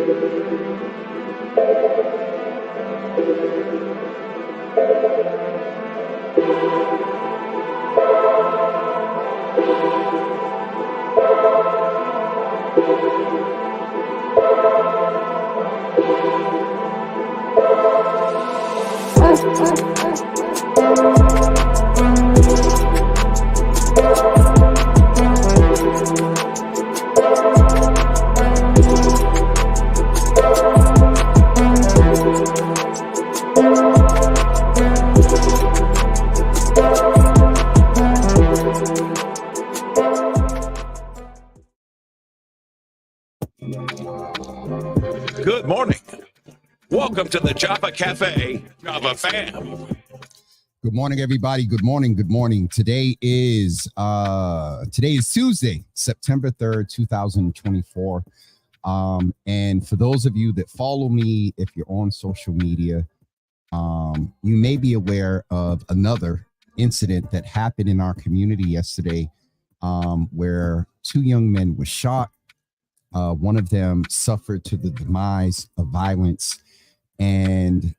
Good morning. Welcome to the Java Cafe, Java fam. Good morning, everybody. Good morning. Good morning. Today is Tuesday, September 3rd, 2024. And for those of you that follow me, if you're on social media, you may be aware of another incident that happened in our community yesterday, where two young men were shot. One of them suffered to the demise of violence. And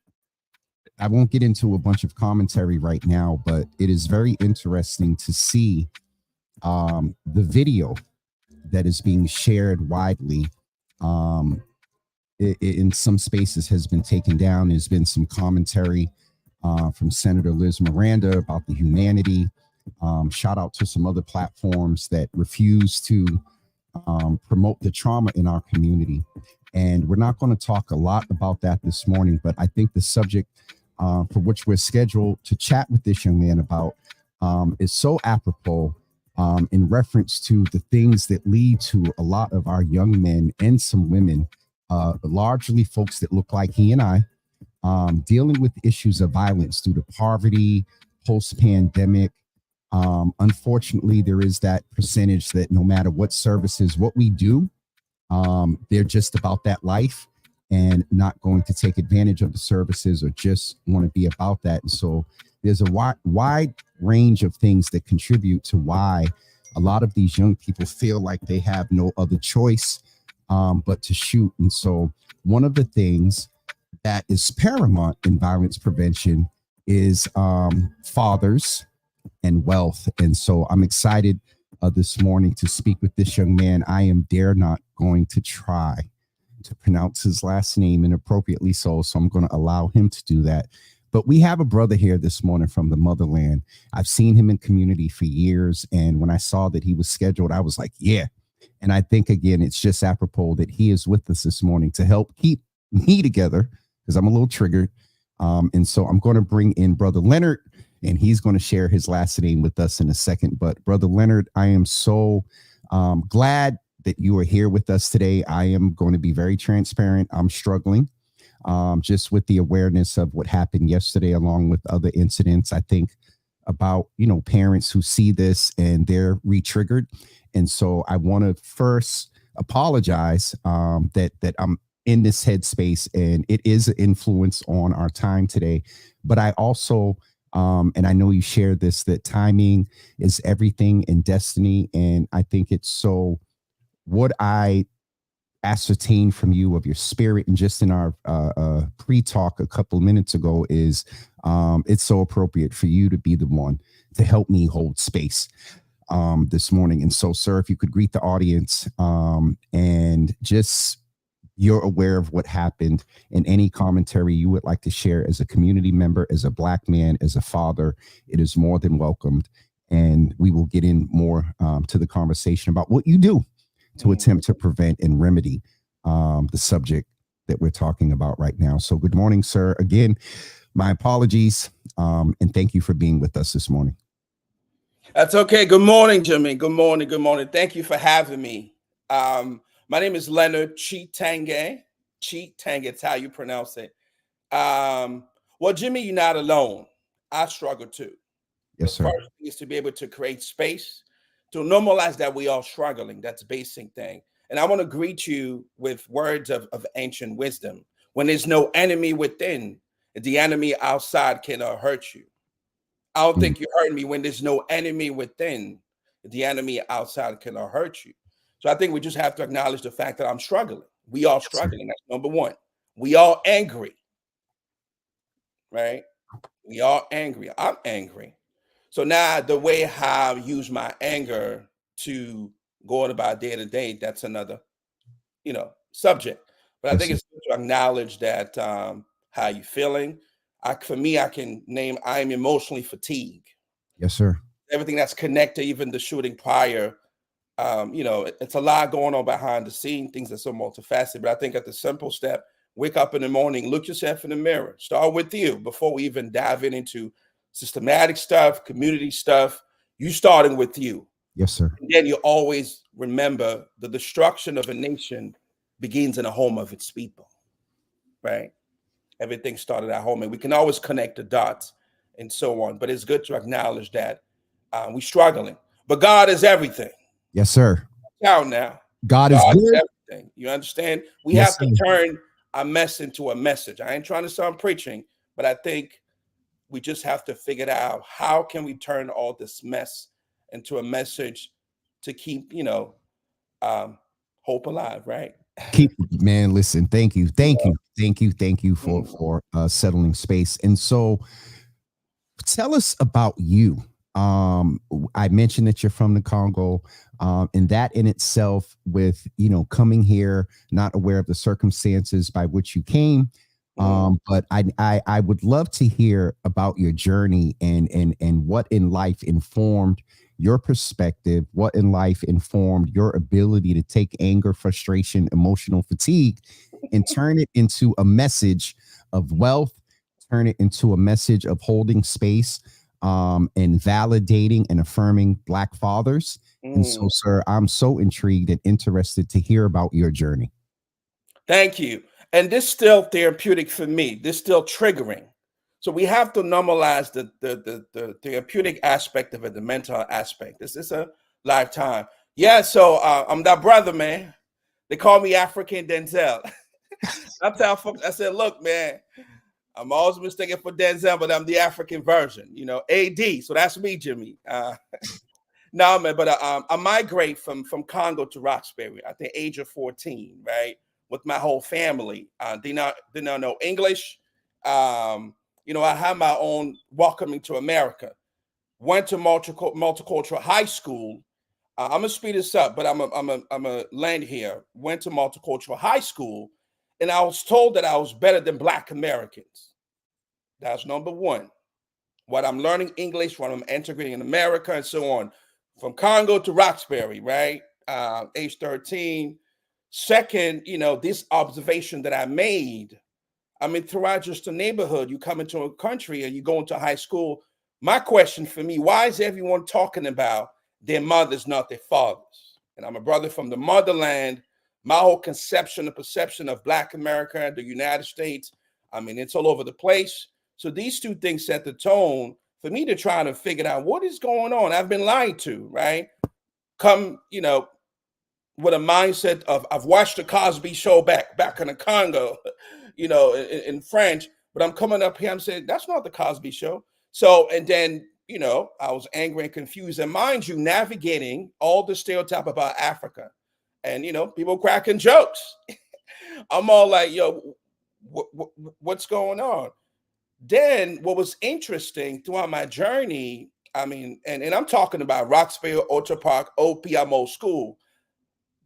I won't get into a bunch of commentary right now, but it is very interesting to see the video that is being shared widely. In some spaces has been taken down. There's been some commentary from Senator Liz Miranda about the humanity. Shout out to some other platforms that refuse to promote the trauma in our community. And we're not going to talk a lot about that this morning, but I think the subject for which we're scheduled to chat with this young man about is so apropos in reference to the things that lead to a lot of our young men and some women, largely folks that look like he and I, dealing with issues of violence due to poverty, post-pandemic. Unfortunately, there is that percentage that no matter what services, what we do, they're just about that life and not going to take advantage of the services or just want to be about that. And so there's a wide range of things that contribute to why a lot of these young people feel like they have no other choice but to shoot. And so one of the things that is paramount in violence prevention is fathers and wealth. And so I'm excited this morning to speak with this young man. I am dare not going to try to pronounce his last name inappropriately, so I'm going to allow him to do that. But we have a brother here this morning from the motherland. I've seen him in community for years, and when I saw that he was scheduled, I was like, yeah. And I think, again, it's just apropos that he is with us this morning to help keep me together, because I'm a little triggered. And so I'm going to bring in Brother Leonard, and he's going to share his last name with us in a second. But Brother Leonard, I am so glad that you are here with us today. I am going to be very transparent. I'm struggling just with the awareness of what happened yesterday, along with other incidents. I think about, parents who see this and they're re-triggered. And so I want to first apologize that I'm in this headspace, and it is an influence on our time today. But I also, and I know you shared this, that timing is everything in destiny. And I think it's so, what I ascertained from you of your spirit and just in our pre-talk a couple of minutes ago is it's so appropriate for you to be the one to help me hold space this morning. And so, sir, if you could greet the audience and just you're aware of what happened and any commentary you would like to share as a community member, as a Black man, as a father, it is more than welcomed. And we will get in more to the conversation about what you do to attempt to prevent and remedy the subject that we're talking about right now. So good morning, sir. Again, my apologies, and thank you for being with us this morning. That's okay. Good morning, Jimmy. Good morning. Good morning. Thank you for having me. My name is Leonard Tshitenge. Tshitenge, it's how you pronounce it. Well, Jimmy, you're not alone. I struggle too. Yes, sir. The first thing is to be able to create space to normalize that we are struggling. That's a basic thing. And I want to greet you with words of ancient wisdom. When there's no enemy within, the enemy outside cannot hurt you. I don't think you heard me. When there's no enemy within, the enemy outside cannot hurt you. So I think we just have to acknowledge the fact that I'm struggling. We all Yes, sir. struggling. That's number one. We all angry, right? We all angry. I'm angry. So now the way how I use my anger to go about day to day, that's another, subject. But I Yes, think sir. it's good to acknowledge that how you feeling. For me, I can name I am emotionally fatigued. Yes, sir. Everything that's connected, even the shooting prior, it's a lot going on behind the scene, things that are so multifaceted. But I think at the simple step, wake up in the morning, look yourself in the mirror, start with you before we even dive into systematic stuff, community stuff. You starting with you. Yes, sir. And then you always remember the destruction of a nation begins in the home of its people, right? Everything started at home, and we can always connect the dots and so on. But it's good to acknowledge that we're struggling. But God is everything. Yes, sir. Out now. God is God is good. everything. You understand? We Yes, have sir. to turn a mess into a message. I ain't trying to sound preaching, but I think we just have to figure out how can we turn all this mess into a message to keep, hope alive, right? Keep man, listen, thank you. Thank Yeah. you. Thank you. Thank you for Mm. settling space. And so tell us about you. I mentioned that you're from the Congo, and that in itself, with coming here, not aware of the circumstances by which you came, but I would love to hear about your journey and what in life informed your perspective, what in life informed your ability to take anger, frustration, emotional fatigue, and turn it into a message of wealth, turn it into a message of holding space, and validating and affirming Black fathers. And so, Mm. sir, I'm so intrigued and interested to hear about your journey. Thank you. And this still therapeutic for me. This still triggering. So we have to normalize the therapeutic aspect of it, the mental aspect. This is a lifetime. Yeah. So I'm that brother, man. They call me African Denzel. I tell folks, I said, look, man, I'm always mistaken for Denzel, but I'm the African version. AD. So that's me, Jimmy. No, man, but I migrate from Congo to Roxbury at the age of 14, right? With my whole family. Did not know English. I had my own welcoming to America. Went to multicultural high school. I'm gonna speed this up, but I'm a land here. Went to multicultural high school, and I was told that I was better than Black Americans. That's number one. What I'm learning English, what I'm integrating in America, and so on. From Congo to Roxbury, right? Age 13. Second, this observation that I made. I mean, throughout just a neighborhood, you come into a country and you go into high school. My question for me, why is everyone talking about their mothers, not their fathers? And I'm a brother from the motherland. My whole conception, the perception of Black America, the United States, I mean, it's all over the place. So these two things set the tone for me to try to figure out what is going on. I've been lied to, right? Come, with a mindset of I've watched the Cosby Show back in the Congo, in French. But I'm coming up here, I'm saying that's not the Cosby Show. So, and then I was angry and confused. And mind you, navigating all the stereotype about Africa, and people cracking jokes. I'm all like, yo, what's going on? Then what was interesting throughout my journey, I mean, and I'm talking about Roxbury, Ultra Park, OPMO school.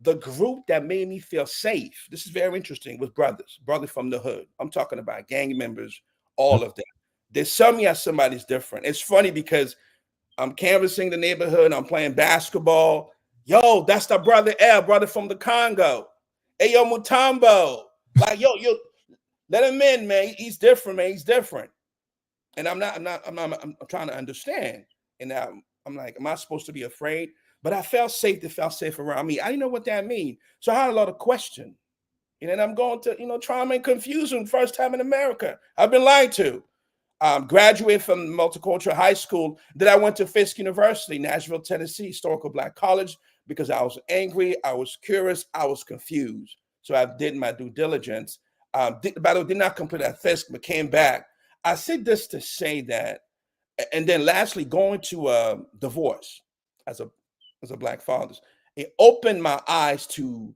The group that made me feel safe, this is very interesting, was brothers from the hood. I'm talking about gang members, all of them. They saw me as somebody's different. It's funny because I'm canvassing the neighborhood, I'm playing basketball. Yo, that's the brother L, brother from the Congo. Hey, yo, Mutombo. Like, yo, let him in, man. He's different, man. He's different. And I'm trying to understand. And I'm like, am I supposed to be afraid? But I felt safe. They felt safe around me. I didn't know what that means. So I had a lot of questions. And then I'm going to, trauma and confusion first time in America. I've been lied to. Graduated from multicultural high school. Then I went to Fisk University, Nashville, Tennessee, historical Black college, because I was angry, I was curious, I was confused. So I did my due diligence. By the way, did not complete at Fisk, but came back. I said this to say that, and then lastly, going to divorce as a Black father, it opened my eyes to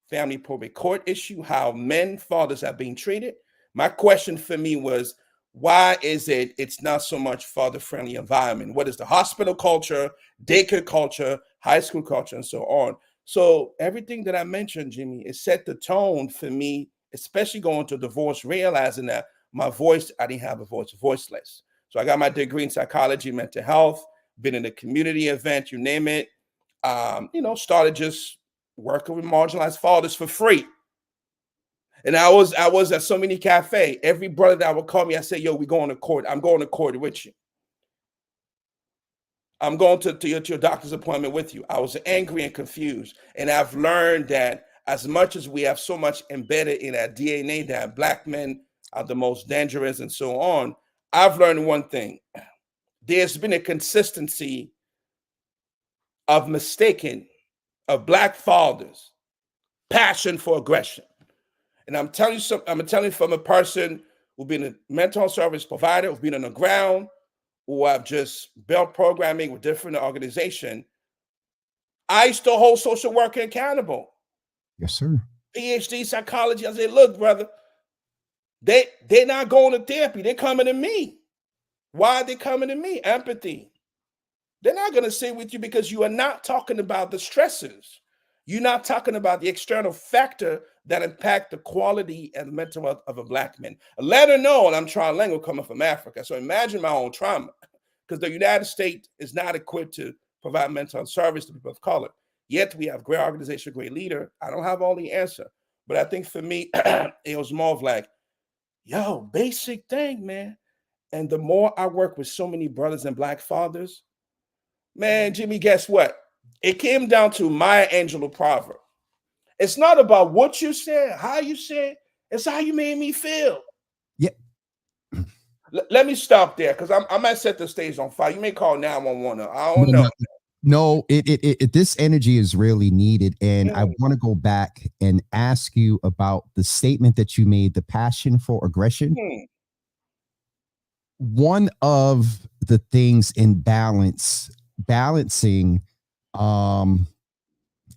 family probate court issue, how fathers are being treated. My question for me was, why is it's not so much father-friendly environment? What is the hospital culture, daycare culture, high school culture, and so on? So everything that I mentioned, Jimmy, it set the tone for me, especially going to divorce, realizing that my voice, I didn't have a voice, voiceless. So I got my degree in psychology, mental health, been in a community event, you name it. Started just working with marginalized fathers for free. And I was at so many cafe. Every brother that would call me, I say, yo, we going to court. I'm going to court with you. I'm going to your doctor's appointment with you. I was angry and confused. And I've learned that as much as we have so much embedded in our DNA that Black men are the most dangerous and so on, I've learned one thing. There's been a consistency of mistaking of Black fathers' passion for aggression. And I'm telling you something, I'm telling you from a person who's been a mental health service provider, who's been on the ground, who I've just built programming with different organizations. I used to hold social worker accountable. Yes, sir. PhD psychology. I said, look, brother, they're not going to therapy. They're coming to me. Why are they coming to me? Empathy. They're not going to sit with you because you are not talking about the stressors. You're not talking about the external factor that impact the quality and mental health of a Black man. Let her know, and I'm trilingual coming from Africa. So imagine my own trauma, because the United States is not equipped to provide mental health service to people of color. Yet we have great organization, great leader. I don't have all the answer, but I think for me, it was more of like, yo, basic thing, man. And the more I work with so many brothers and Black fathers, man, Jimmy, guess what? It came down to Maya Angelou proverb. It's not about what you said, how you said, it's how you made me feel. Yeah. Let me stop there because I might set the stage on fire. You may call 911. I don't know. No, this energy is really needed. And I want to go back and ask you about the statement that you made, the passion for aggression. One of the things in balancing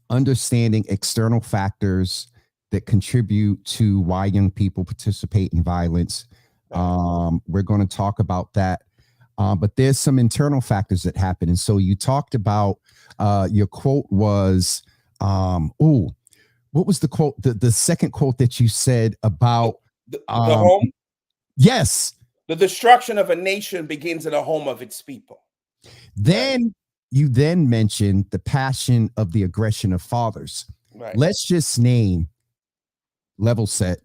understanding external factors that contribute to why young people participate in violence. We're going to talk about that. But there's some internal factors that happen. And so you talked about your quote was, what was the quote? The second quote that you said about the home? Yes. The destruction of a nation begins in the home of its people. Then you then mentioned the passion of the aggression of fathers. Right. Let's just name, level set.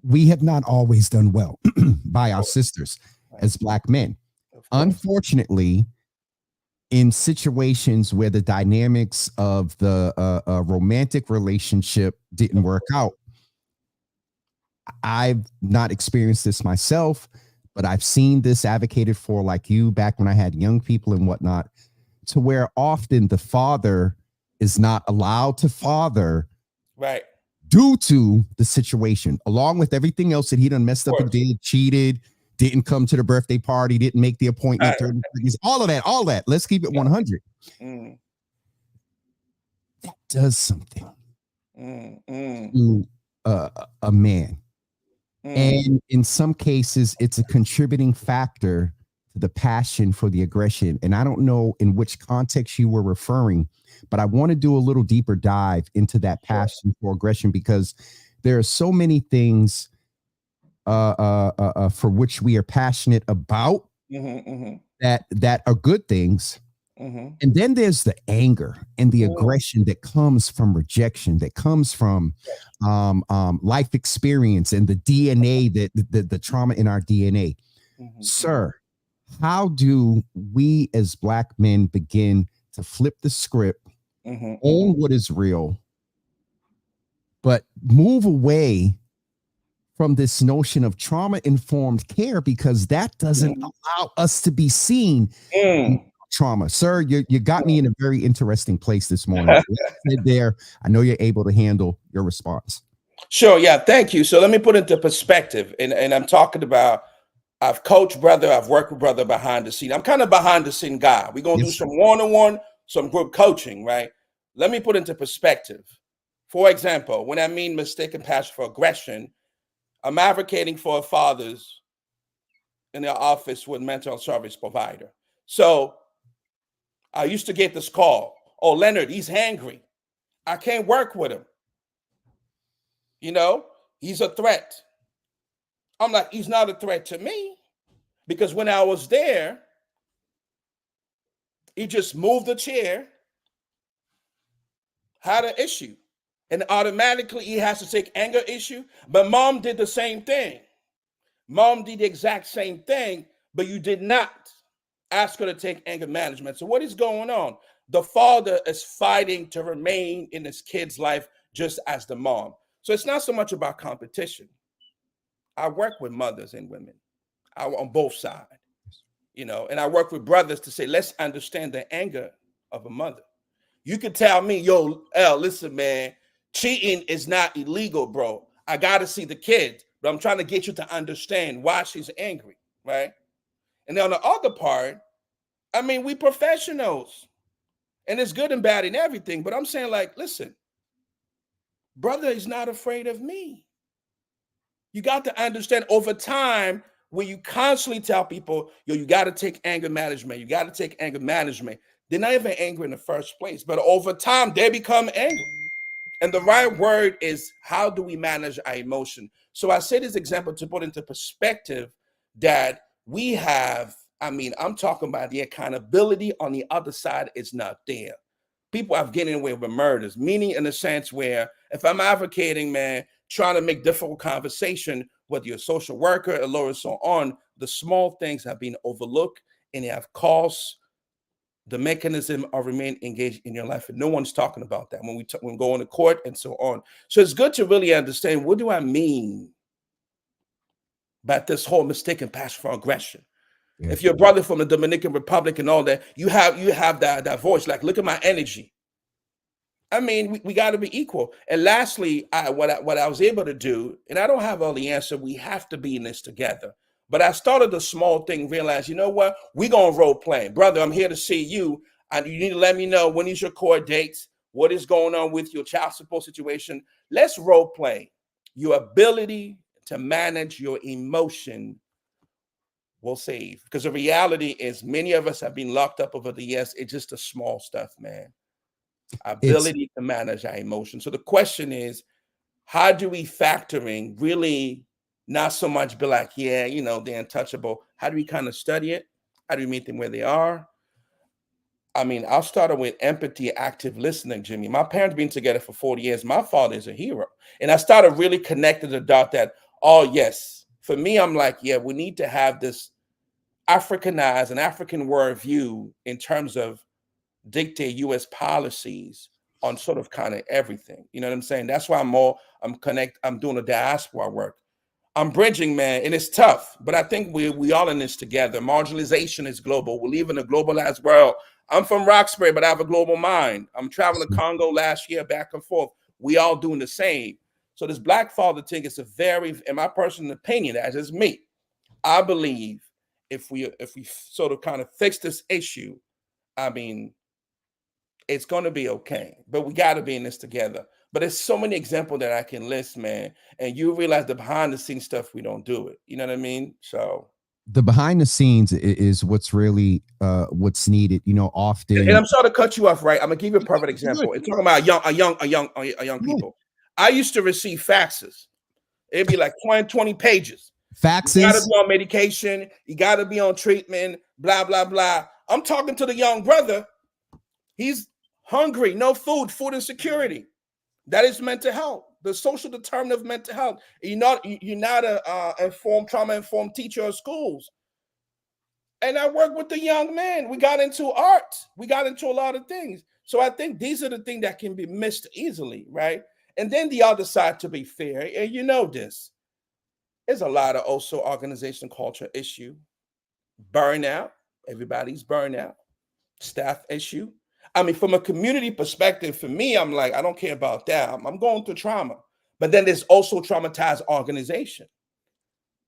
We have not always done well by our sisters as Black men. Unfortunately, in situations where the dynamics of the romantic relationship didn't work out, I've not experienced this myself, but I've seen this advocated for, like you, back when I had young people and whatnot, to where often the father is not allowed to father, right, due to the situation, along with everything else that he done messed up and did, cheated, didn't come to the birthday party, didn't make the appointment, all of that. Let's keep it 100. That does something to a man. And in some cases, it's a contributing factor to the passion for the aggression. And I don't know in which context you were referring, but I want to do a little deeper dive into that passion for aggression, because there are so many things for which we are passionate about that are good things. And then there's the anger and the aggression that comes from rejection, that comes from life experience and the DNA, that the trauma in our DNA. Sir, how do we as Black men begin to flip the script, own what is real, but move away from this notion of trauma-informed care, because that doesn't allow us to be seen trauma? Sir, you got me in a very interesting place this morning. There, I know you're able to handle your response. Sure, yeah, thank you. So let me put it into perspective, and I'm talking about, I've coached brother, I've worked with brother behind the scene. I'm kind of behind the scene guy. We're gonna do some one-on-one, some group coaching, right? Let me put into perspective. For example, when I mean mistaken passion for aggression, I'm advocating for fathers in their office with mental health service provider. So I used to get this call. Oh, Leonard, he's hangry. I can't work with him. You know, he's a threat. I'm like, he's not a threat to me. Because when I was there, he just moved the chair, had an issue, and automatically he has to take anger issue. But mom did the same thing. Mom did the exact same thing, but you did not ask her to take anger management. So what is going on? The father is fighting to remain in his kid's life just as the mom. So it's not so much about competition. I work with mothers and women on both sides, you know, and I work with brothers to say, let's understand the anger of a mother. You could tell me, yo, L, listen, man, cheating is not illegal, bro. I got to see the kid, but I'm trying to get you to understand why she's angry, right? And then on the other part, I mean, we professionals, and it's good and bad in everything, but I'm saying, like, listen, brother is not afraid of me. You got to understand over time, when you constantly tell people, yo, you got to take anger management, you got to take anger management, they're not even angry in the first place, but over time, they become angry. And the right word is, how do we manage our emotion? So I say this example to put into perspective that we have, I mean, I'm talking about the accountability on the other side is not there. People have getting away with murders, meaning in a sense where if I'm advocating, man, trying to make difficult conversation with your social worker, a lawyer, so on, the small things have been overlooked and they have caused the mechanism of remain engaged in your life. And no one's talking about that when we go into court and so on. So it's good to really understand, what do I mean by this whole mistaken passion for aggression? Yeah. If you're a brother from the Dominican Republic and all that, you have that voice, like, look at my energy. I mean, we got to be equal. And lastly, what I was able to do, and I don't have all the answer, we have to be in this together. But I started a small thing, realized, you know what? We're going to role play. Brother, I'm here to see you. And you need to let me know, when is your court dates? What is going on with your child support situation? Let's role play. Your ability to manage your emotion will save. Because the reality is, many of us have been locked up over the years. It's just the small stuff, man. Ability to manage our emotions. So the question is, how do we factor in really not so much be like, yeah, you know, they're untouchable. How do we kind of study it? How do we meet them where they are? I mean, I'll start with empathy, active listening, Jimmy. My parents been together for 40 years. My father is a hero. And I started really connecting the dot that, oh, yes. For me, I'm like, yeah, we need to have this Africanized and African worldview in terms of dictate U.S. policies on sort of kind of everything. You know what I'm saying? That's why I'm doing the diaspora work. I'm bridging, man, and it's tough, but I think we all in this together. Marginalization is global. We live in a globalized world. I'm from Roxbury, but I have a global mind. I'm traveling to Congo last year, back and forth. We all doing the same. So this black father thing is a very, in my personal opinion, as is me, I believe if we sort of kind of fix this issue, I mean, it's going to be okay, but we got to be in this together. But there's so many examples that I can list, man. And you realize the behind the scenes stuff, we don't do it. You know what I mean? So the behind the scenes is what's really what's needed. You know, often. And I'm sorry to cut you off, right? I'm gonna give you a perfect example. It's talking about young people. I used to receive faxes. It'd be like 20 pages. Faxes. You gotta be on medication. You gotta be on treatment. Blah blah blah. I'm talking to the young brother. He's hungry, no food, food insecurity. That is mental health, the social determinant of mental health. You're not a trauma-informed teacher of schools. And I work with the young man. We got into art. We got into a lot of things. So I think these are the things that can be missed easily, right? And then the other side, to be fair, and you know this, there's a lot of also organizational culture issue, burnout. Everybody's burnout, staff issue. I mean, from a community perspective, for me, I'm like, I don't care about that. I'm going through trauma. But then there's also traumatized organization.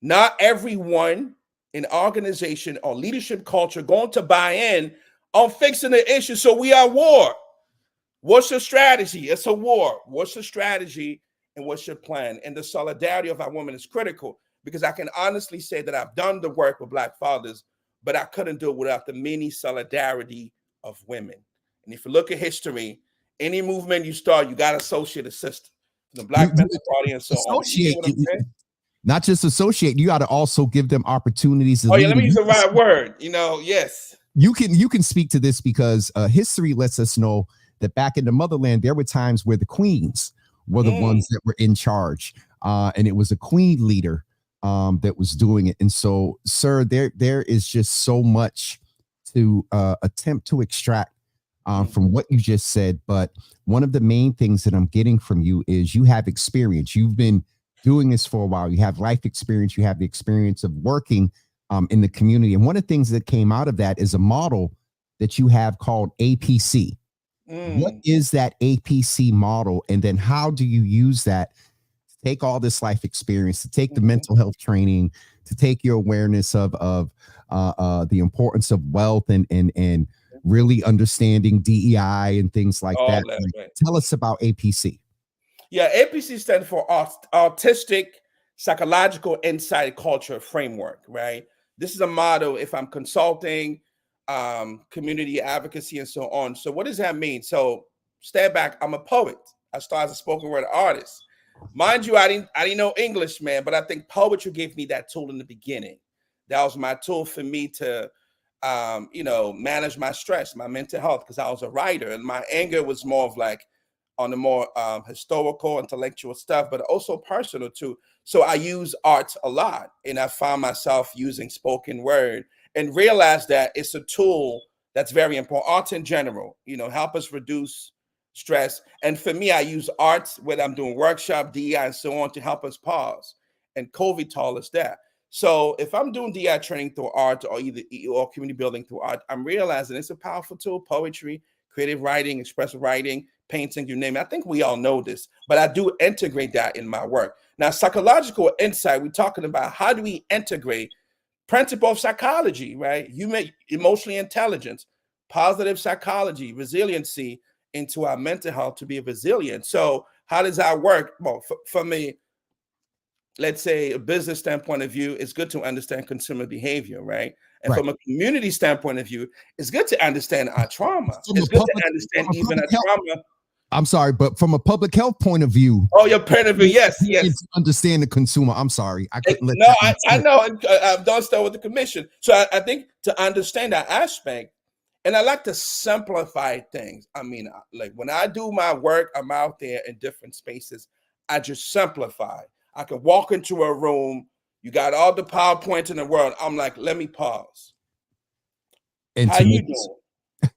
Not everyone in organization or leadership culture going to buy in on fixing the issue. So we are at war. What's your strategy? It's a war. What's your strategy and what's your plan? And the solidarity of our women is critical, because I can honestly say that I've done the work with Black fathers, but I couldn't do it without the many solidarity of women. And if you look at history, any movement you start, you got to associate a system. The Black Panther Party and so on. You get what I'm saying? Not just associate, you got to also give them opportunities to Oh yeah, lead. let me use the right word. Yes. You can speak to this because history lets us know that back in the motherland, there were times where the queens were the ones that were in charge, and it was a queen leader that was doing it. And so, sir, there is just so much to attempt to extract from what you just said. But one of the main things that I'm getting from you is you have experience. You've been doing this for a while. You have life experience. You have the experience of working in the community. And one of the things that came out of that is a model that you have called APC. What is that APC model? And then how do you use that to take all this life experience, to take the mental health training, to take your awareness of the importance of wealth and really understanding DEI and things like that? Right. Tell us about APC. Yeah, APC stands for Autistic Psychological Insight Culture Framework, right? This is a model if I'm consulting, community advocacy, and so on. So what does that mean? So step back, I'm a poet. I started as a spoken word artist. Mind you, I didn't know English, man, but I think poetry gave me that tool in the beginning. That was my tool for me to manage my stress, my mental health, because I was a writer, and my anger was more of like on the more historical, intellectual stuff, but also personal too. So I use art a lot, and I found myself using spoken word and realized that it's a tool that's very important. Art in general, help us reduce stress. And for me, I use art when I'm doing workshop, DEI, and so on to help us pause. And COVID taught us that. So if I'm doing DI training through art or community building through art, I'm realizing it's a powerful tool. Poetry, creative writing, expressive writing, painting, you name it. I think we all know this, but I do integrate that in my work. Now, psychological insight, we're talking about how do we integrate principle of psychology, right? Emotional intelligence, positive psychology, resiliency into our mental health to be resilient. So how does that work? Well, for me, let's say a business standpoint of view, it's good to understand consumer behavior, right? And from a community standpoint of view, it's good to understand our trauma. It's good to understand even our trauma. I'm sorry, but from a public health point of view. Oh, your point of view, yes. Understand the consumer. I'm sorry, I couldn't let. No, I know. I've done stuff with the commission, so I think to understand that aspect, and I like to simplify things. I mean, like when I do my work, I'm out there in different spaces. I just simplify. I can walk into a room. You got all the PowerPoints in the world. I'm like, let me pause. How you doing?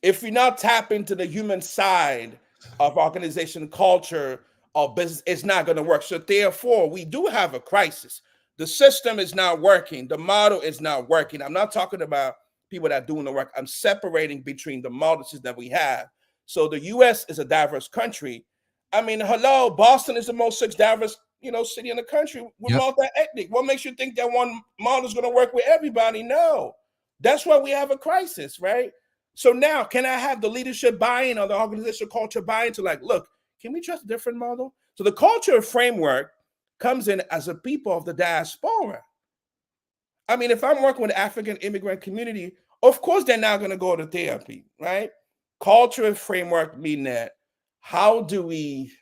If we not tap into the human side of organization, culture, or business, it's not going to work. So therefore, we do have a crisis. The system is not working. The model is not working. I'm not talking about people that are doing the work. I'm separating between the models that we have. So the U.S. is a diverse country. I mean, hello, Boston is the most diverse, city in the country with multi-ethnic. What makes you think that one model is going to work with everybody? No, that's why we have a crisis, right? So now, can I have the leadership buy-in or the organizational culture buy-in to like, look, can we trust a different model? So the culture framework comes in as a people of the diaspora. I mean, if I'm working with the African immigrant community, of course, they're now going to go to therapy, right? Culture framework mean that how do we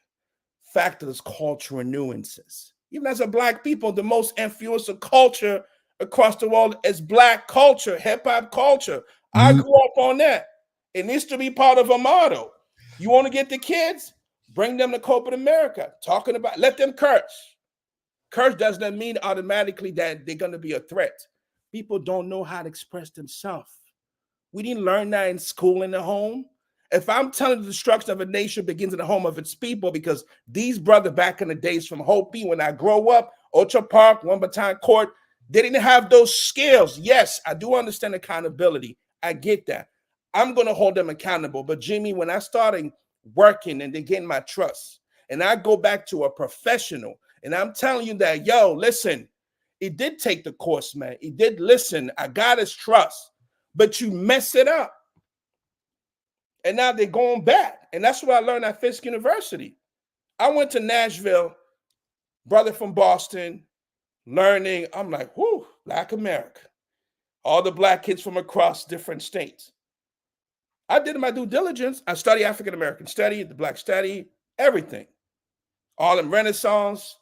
factor those cultural nuances? Even as a Black people, the most influential culture across the world is Black culture, hip-hop culture. I grew up on that. It needs to be part of a model. You want to get the kids? Bring them to corporate America. Talking about, let them curse. Curse doesn't mean automatically that they're going to be a threat. People don't know how to express themselves. We didn't learn that in school, in the home. If I'm telling the destruction of a nation begins in the home of its people, because these brothers back in the days from Hopi, when I grow up, Ocho Park, One Baton Court, they didn't have those skills. Yes, I do understand accountability. I get that. I'm going to hold them accountable. But Jimmy, when I started working and they gain my trust, and I go back to a professional, and I'm telling you that, yo, listen, it did take the course, man. It did listen. I got his trust, but you mess it up. And now they're going back. And that's what I learned at Fisk University. I went to Nashville, brother from Boston, learning. I'm like, whoo, Black America. All the Black kids from across different states. I did my due diligence. I studied African American study, the Black study, everything. All in Renaissance,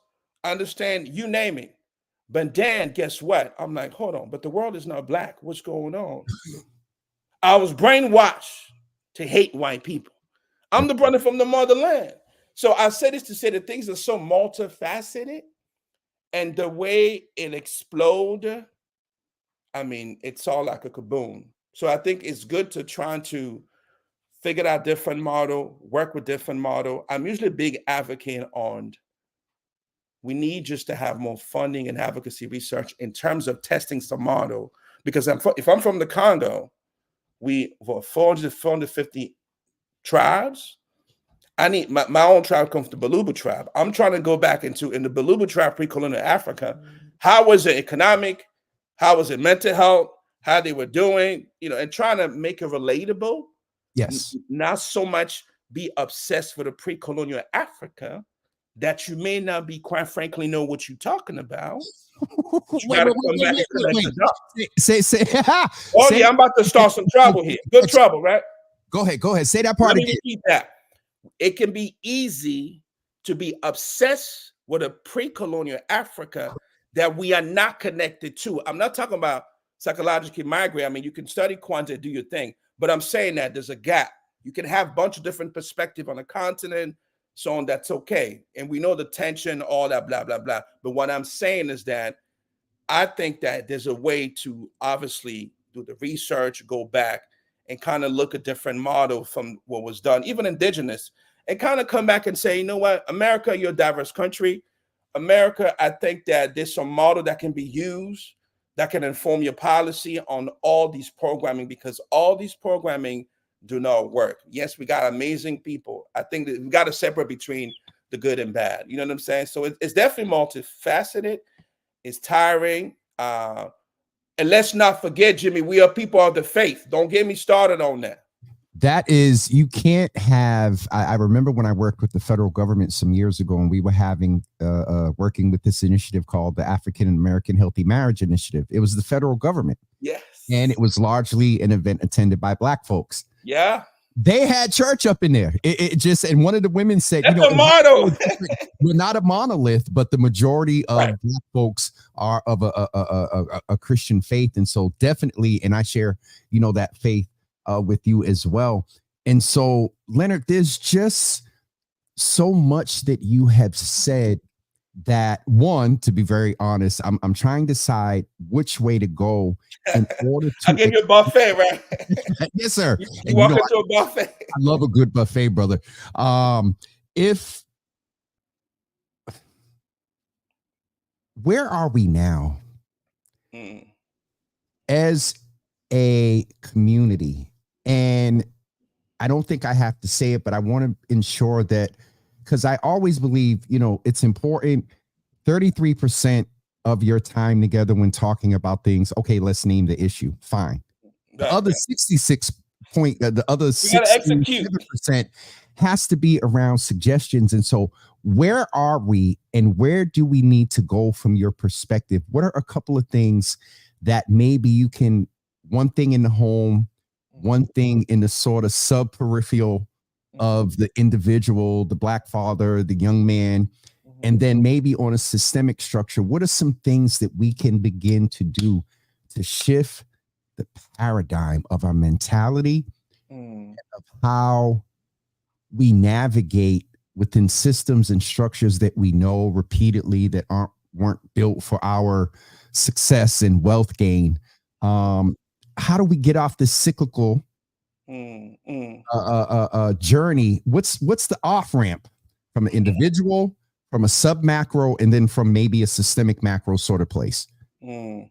understand, you name it. But then, guess what? I'm like, hold on, but the world is not Black. What's going on? I was brainwashed to hate white people. I'm the brother from the motherland. So I say this to say that things are so multifaceted, and the way it explode, I mean, it's all like a kaboom. So I think it's good to try to figure out different model, work with different model. I'm usually a big advocate on we need just to have more funding and advocacy research in terms of testing some model. Because if I'm from the Congo, we for 450 tribes. I need my own tribe comes to Baluba tribe. I'm trying to go back in the Baluba tribe, pre-colonial Africa. How was it economic? How was it mental health? How they were doing, and trying to make it relatable. Yes. Not so much be obsessed with a pre-colonial Africa that you may not be, quite frankly, know what you're talking about. Say. Oh, yeah, I'm about to start some trouble here. Good trouble, right? Go ahead. Say that part again. Let me repeat that. It can be easy to be obsessed with a pre-colonial Africa that we are not connected to. I'm not talking about psychologically migrate. I mean, you can study quanta, do your thing, but I'm saying that there's a gap. You can have a bunch of different perspectives on a continent, so on, that's okay. And we know the tension, all that, blah, blah, blah. But what I'm saying is that I think that there's a way to obviously do the research, go back and kind of look at different model from what was done, even indigenous, and kind of come back and say, you know what, America, you're a diverse country. America, I think that there's some model that can be used that can inform your policy on all these programming, because all these programming do not work. Yes, we got amazing people. I think that we got to separate between the good and bad. You know what I'm saying? So it's definitely multifaceted. It's tiring. And let's not forget, Jimmy, we are people of the faith. Don't get me started on that. That is, you can't have, I remember when I worked with the federal government some years ago, and we were having, working with this initiative called the African American Healthy Marriage Initiative. It was the federal government. Yes. And it was largely an event attended by Black folks. Yeah. They had church up in there. It just, and one of the women said, that's a motto. We're not a monolith, but the majority of Black folks are of a Christian faith. And so definitely, and I share, that faith with you as well. And so, Leonard, there's just so much that you have said that, one, to be very honest, I'm trying to decide which way to go in order to. I give you a buffet, right? Yes, sir. You walk into a buffet. I love a good buffet, brother. Where are we now as a community? And I don't think I have to say it, but I want to ensure that, because I always believe, it's important. 33% of your time together when talking about things. Okay, let's name the issue. Fine. The other 67% has to be around suggestions. And so where are we and where do we need to go from your perspective? What are a couple of things that maybe you can, one thing in the home, one thing in the sort of sub-peripheral of the individual, the Black father, the young man, and then maybe on a systemic structure, what are some things that we can begin to do to shift the paradigm of our mentality, of how we navigate within systems and structures that we know repeatedly that weren't built for our success and wealth gain? How do we get off this cyclical journey? What's the off ramp from an individual, from a sub macro, and then from maybe a systemic macro sort of place? No,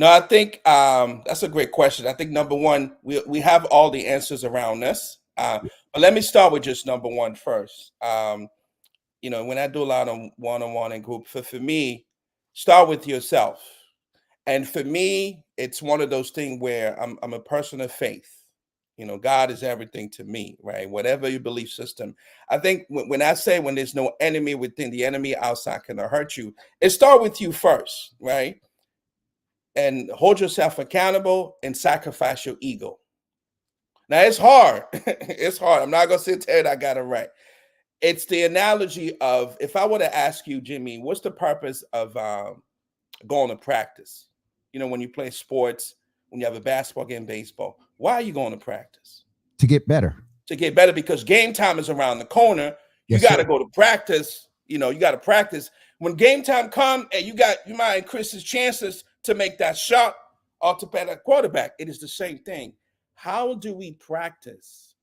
I think that's a great question. I think number one, we have all the answers around us. But let me start with just number one first. When I do a lot of one-on-one and group, for me, start with yourself. And for me, it's one of those things where I'm a person of faith. You know, God is everything to me, right? Whatever your belief system. I think when I say when there's no enemy within, the enemy outside cannot hurt you, it starts with you first, right? And hold yourself accountable and sacrifice your ego. Now it's hard. It's hard. I'm not gonna sit there and I got it right. It's the analogy of if I were to ask you, Jimmy, what's the purpose of going to practice? You know, when you play sports, when you have a basketball game, baseball, why are you going to practice? To get better. To get better, because game time is around the corner. You got to go to practice. You know, you got to practice. When game time comes and you might increase his chances to make that shot or to play that quarterback. It is the same thing. How do we practice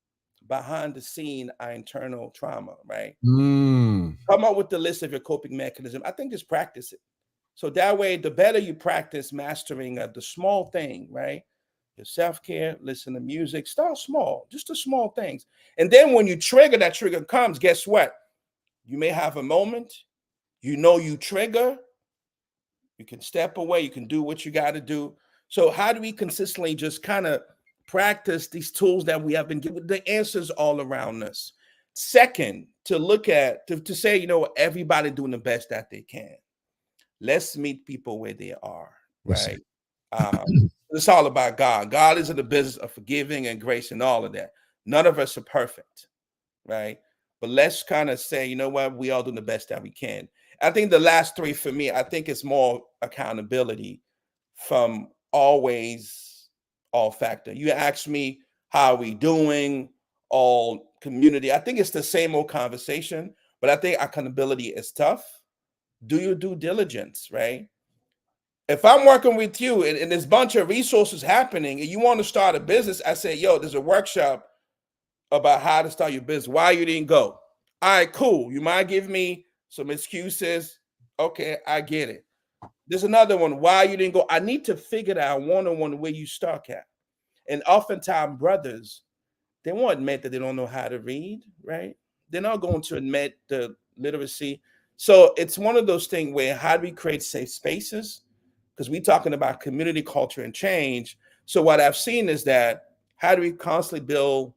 behind the scene our internal trauma, right? Come up with the list of your coping mechanism. I think just practice it. So that way, the better you practice mastering the small thing, right? Your self-care, listen to music, start small, just the small things. And then when that trigger comes, guess what? You may have a moment, you trigger, you can step away, you can do what you got to do. So how do we consistently just kind of practice these tools that we have been given? The answers all around us. Second, to look at, to say, you know, everybody doing the best that they can. Let's meet people where they are, right? It's all about God. God is in the business of forgiving and grace and all of that. None of us are perfect, right? But let's kind of say, you know what, we all doing the best that we can. I think the last three for me, I think it's more accountability from all factor. You ask me, how are we doing? All community. I think it's the same old conversation, but I think accountability is tough. Do your due diligence, right? If I'm working with you and there's a bunch of resources happening and you want to start a business, I say, yo, there's a workshop about how to start your business. Why you didn't go? All right, cool. You might give me some excuses. Okay, I get it. There's another one. Why you didn't go? I need to figure out one-on-one where you stuck at. And oftentimes brothers, they won't admit that they don't know how to read, right? They're not going to admit the literacy. So it's one of those things where how do we create safe spaces? Because we're talking about community, culture, and change. So what I've seen is that how do we constantly build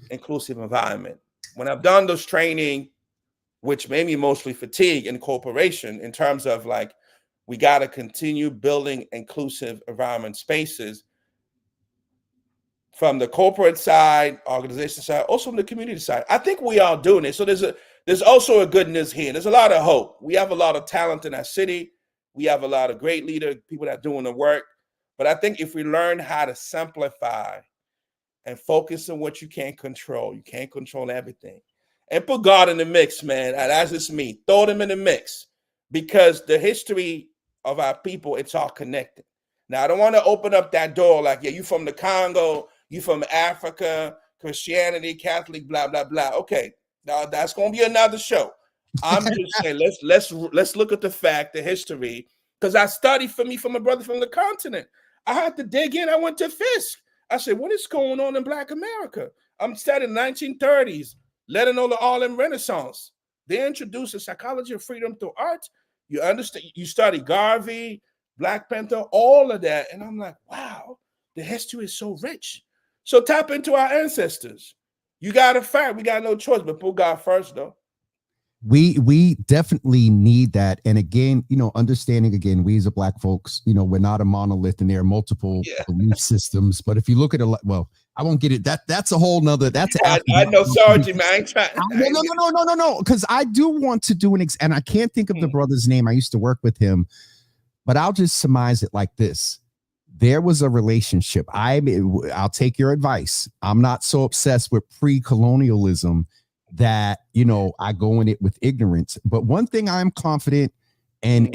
inclusive environment? When I've done those training, which made me mostly fatigue in corporation in terms of like, we got to continue building inclusive environment spaces from the corporate side, organization side, also from the community side. I think we are doing it. So there's also a good news here. There's a lot of hope. We have a lot of talent in our city. We have a lot of great leaders, people that are doing the work. But I think if we learn how to simplify and focus on what you can't control everything. And put God in the mix, man. That's just me. Throw them in the mix. Because the history of our people, it's all connected. Now, I don't want to open up that door like, yeah, you from the Congo, you from Africa, Christianity, Catholic, blah, blah, blah. Okay, now that's going to be another show. I'm just saying, let's look at the fact, the history, because I studied from a brother from the continent. I had to dig in. I went to Fisk. I said, what is going on in Black America? I'm studying 1930s, letting know the Harlem Renaissance. They introduced the psychology of freedom through art. You understand? You study Garvey, Black Panther, all of that. And I'm like, wow, the history is so rich. So tap into our ancestors. You got to fight. We got no choice, but put God first, though. We definitely need that. And again, you know, understanding again, we as a Black folks, you know, we're not a monolith and there are multiple belief systems. But if you look at well, I won't get it. That's a whole nother. That's I know. Sorry, Jimmy. I ain't trying. No. Because I do want to do and I can't think of the brother's name. I used to work with him, but I'll just surmise it like this. There was a relationship. I'll take your advice. I'm not so obsessed with pre-colonialism that, you know, I go in it with ignorance. But one thing I'm confident and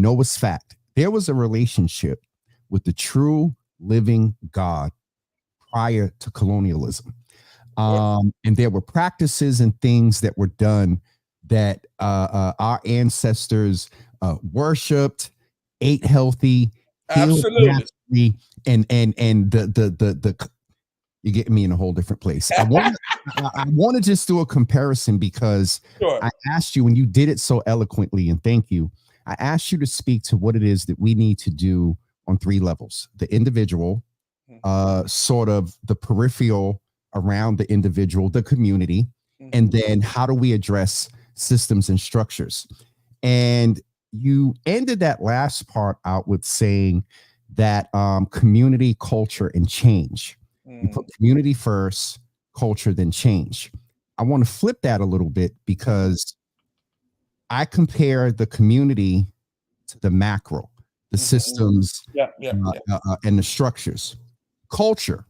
know is fact. There was a relationship with the true living God prior to colonialism. And there were practices and things that were done that our ancestors worshipped, ate healthy, absolutely, and the you're getting me in a whole different place. I want to just do a comparison because I asked you, and you did it so eloquently, and thank you. I asked you to speak to what it is that we need to do on three levels: the individual, sort of the peripheral around the individual, the community, and then how do we address systems and structures? And you ended that last part out with saying that community, culture, and change. You put community first, culture, then change. I want to flip that a little bit because I compare the community to the macro, the systems, and the structures. Culture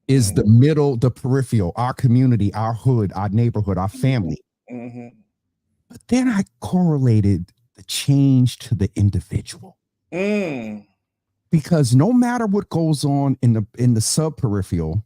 is the middle, the peripheral, our community, our hood, our neighborhood, our family. But then I correlated the change to the individual. Because no matter what goes on in the sub-peripheral,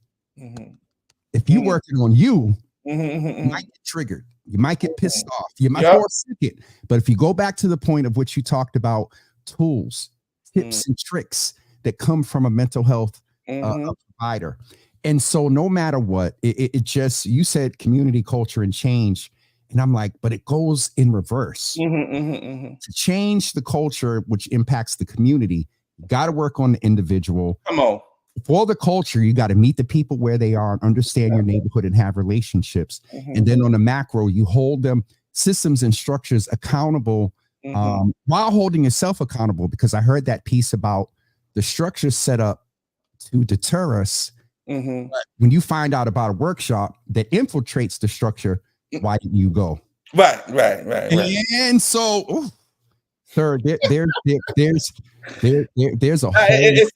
if you're working on you, you might get triggered. You might get pissed off. You might for a second. But if you go back to the point of which you talked about tools, tips, and tricks that come from a mental health provider. And so no matter what, it just, you said community, culture, and change. And I'm like, but it goes in reverse. To change the culture, which impacts the community, you got to work on the individual. Come on. For the culture, you got to meet the people where they are and understand your neighborhood and have relationships. And then on the macro, you hold them systems and structures accountable while holding yourself accountable, because I heard that piece about the structure set up to deter us. But when you find out about a workshop that infiltrates the structure, why didn't you go? Right. And so, sir, there's a whole.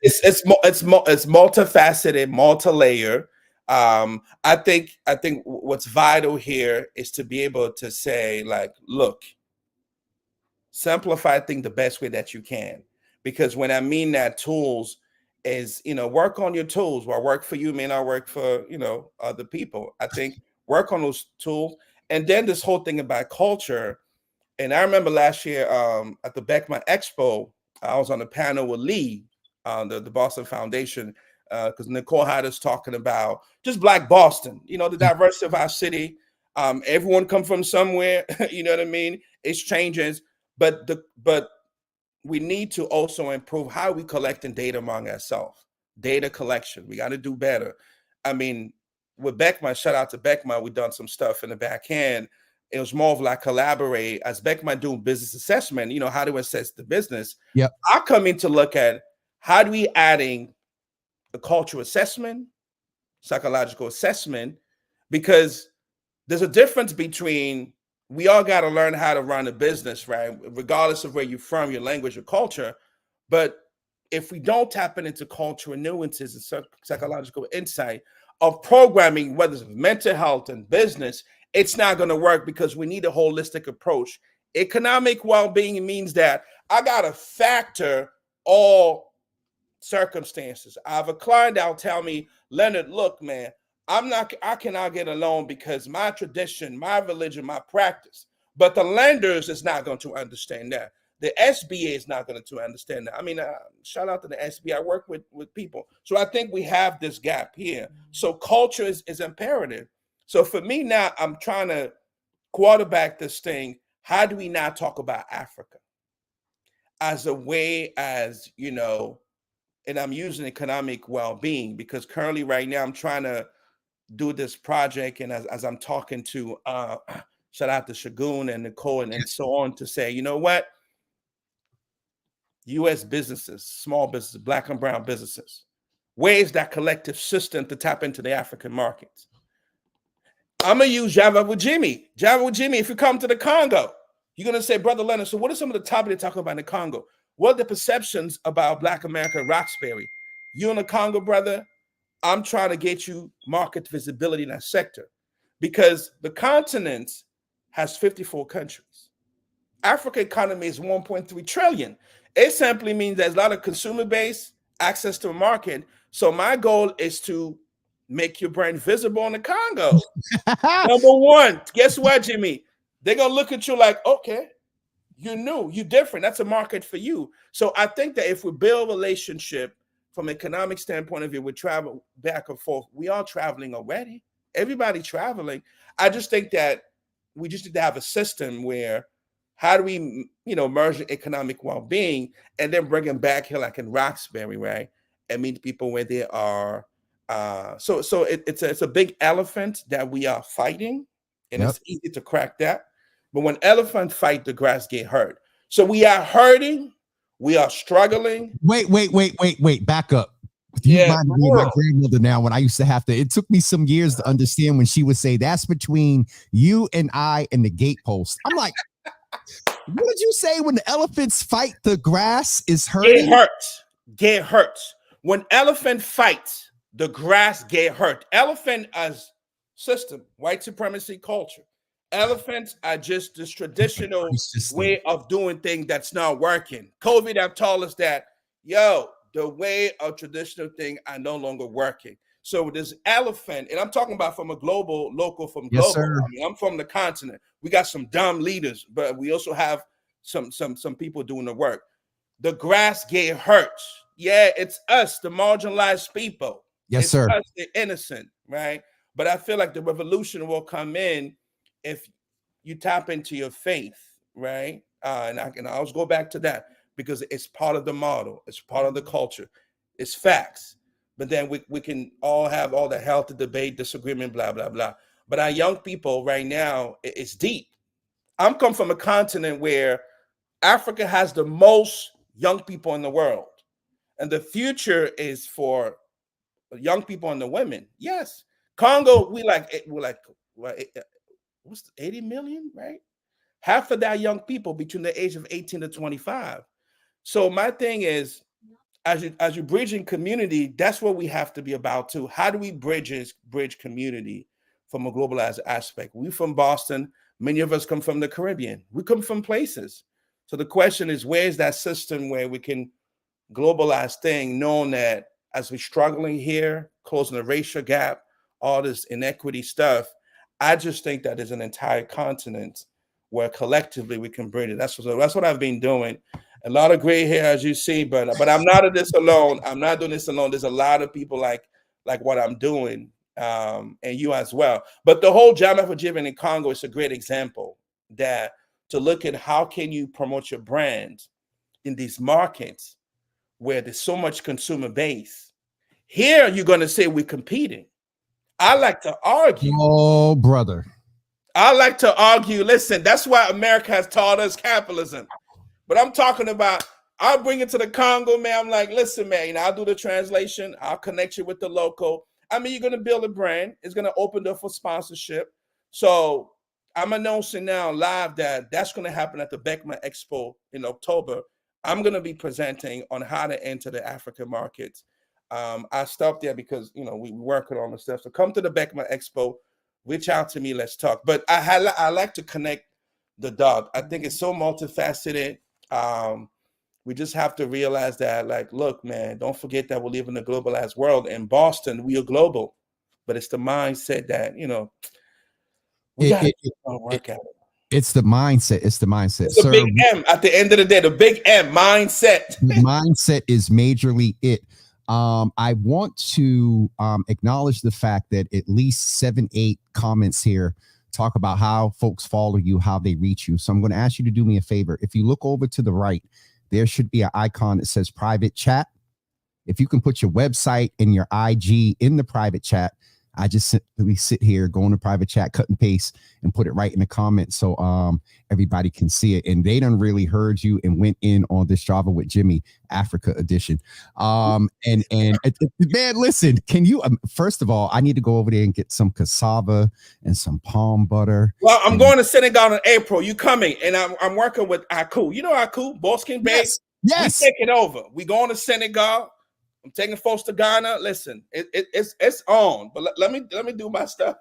It's multifaceted, multi-layer. I think what's vital here is to be able to say, like, look, simplify things the best way that you can. Because when I mean that, tools is, work on your tools. What work for you may not work for, other people. I think work on those tools. And then this whole thing about culture. And I remember last year at the BECMA Expo, I was on a panel with Lee, the Boston Foundation, because Nicole had us talking about just Black Boston, the diversity of our city. Everyone come from somewhere, you know what I mean? It's changes, but we need to also improve how we collecting data among ourselves. Data collection, we got to do better. I mean, with BECMA, shout out to BECMA, we've done some stuff in the back end. It was more of like collaborate as BECMA doing business assessment, how to assess the business. I come in to look at how do we adding the cultural assessment, psychological assessment, because there's a difference between, we all got to learn how to run a business, right? Regardless of where you're from, your language, your culture. But if we don't tap into cultural nuances and psychological insight of programming, whether it's mental health and business, it's not going to work, because we need a holistic approach. Economic well-being means that I got to factor all circumstances. I have a client that'll tell me, Leonard, look, man, I cannot get a loan because my tradition, my religion, my practice. But the lenders is not going to understand that. The SBA is not going to understand that. I mean, shout out to the SBA. I work with people. So I think we have this gap here. So culture is imperative. So for me now, I'm trying to quarterback this thing. How do we now talk about Africa as a way, as, and I'm using economic well-being, because currently right now I'm trying to do this project. And as I'm talking to, shout out to Shagun and Nicole and so on, to say, you know what? U.S. businesses, small businesses, Black and brown businesses, where is that collective system to tap into the African markets? I'm going to use Java with Jimmy. Java with Jimmy, if you come to the Congo, you're going to say, Brother Leonard, so what are some of the topics they're talking about in the Congo? What are the perceptions about Black America and Roxbury? You in the Congo, brother, I'm trying to get you market visibility in that sector, because the continent has 54 countries. Africa economy is 1.3 trillion. It simply means there's a lot of consumer base, access to a market. So my goal is to make your brand visible in the Congo. Number one, guess what, Jimmy? They're going to look at you like, okay, you're new, you're different. That's a market for you. So I think that if we build a relationship from an economic standpoint of view, we travel back and forth. We are traveling already. Everybody traveling. I just think that we just need to have a system where, how do we, merge economic well-being and then bring them back here like in Roxbury, right? and meet people where they are. It's a big elephant that we are fighting, and Yep. it's easy to crack that. But when elephant fight, the grass get hurt. So we are hurting, we are struggling. Wait. Back up. You Yeah, remind me of my grandmother now when I used to have to. It took me some years to understand when she would say, "That's between you and I and the gatepost." I'm like, what did you say? When the elephants fight, the grass is hurting? Get hurt. When elephant fights, the grass get hurt. Elephant as system, white supremacy culture. Elephants are just this traditional way of doing things that's not working. COVID have told us that, the way of traditional thing are no longer working. So this elephant, and I'm talking about from a local from global. Yes, sir. I mean, I'm from the continent. We got some dumb leaders, but we also have some people doing the work. The grass get hurt. Yeah, it's us, the marginalized people. Yes, it's sir. Us, the innocent, right? But I feel like the revolution will come in if you tap into your faith, right? And I can always go back to that because it's part of the model, it's part of the culture, it's facts. But then we can all have all the healthy debate, disagreement, blah, blah, blah. But our young people right now, it's deep. I'm come from a continent where Africa has the most young people in the world. And the future is for young people and the women. Yes. Congo, we're like what's 80 million, right? Half of that young people between the age of 18 to 25. So my thing is, as you bridging community, that's what we have to be about too. How do we bridge community from a globalized aspect? We from Boston, many of us come from the Caribbean. We come from places. So the question is, where is that system where we can globalize thing, knowing that as we're struggling here, closing the racial gap, all this inequity stuff, I just think that there's an entire continent where collectively we can bridge it. That's what I've been doing. A lot of gray hair, as you see, but I'm not in this alone. I'm not doing this alone. There's a lot of people like what I'm doing, and you as well. But the whole Jama for Jiven in Congo is a great example that to look at how can you promote your brand in these markets where there's so much consumer base. Here, you're going to say we're competing. I like to argue. Oh, brother. I like to argue. Listen, that's why America has taught us capitalism. But I'm talking about, I'll bring it to the Congo, man. I'm like, listen, man, I'll do the translation. I'll connect you with the local. I mean, you're going to build a brand. It's going to open up for sponsorship. So I'm announcing now live that that's going to happen at the BECMA Expo in October. I'm going to be presenting on how to enter the African markets. I stopped there because, we working on the stuff. So come to the BECMA Expo, reach out to me, let's talk. But I like to connect the dot. I think it's so multifaceted. We just have to realize that, like, look, man, don't forget that we live in a globalized world. In Boston, we are global, but it's the mindset that, we got to work at it. It's the mindset. It's the mindset. It's the big M at the end of the day, the big M, mindset. The mindset is majorly it. I want to acknowledge the fact that at least 7-8 comments here talk about how folks follow you, how they reach you. So I'm going to ask you to do me a favor. If you look over to the right, there should be an icon that says private chat. If you can put your website and your IG in the private chat, I just simply sit here, go into private chat, cut and paste, and put it right in the comments so everybody can see it. And they done really heard you and went in on this Java with Jimmy Africa edition. Man, listen, can you first of all, I need to go over there and get some cassava and some palm butter. Well, I'm going to Senegal in April. You coming? And I'm working with Aku. You know Aku, Boskin Bay. Yes. We taking over. We going to Senegal. I'm taking folks to Ghana. Listen, it's on, but let me do my stuff.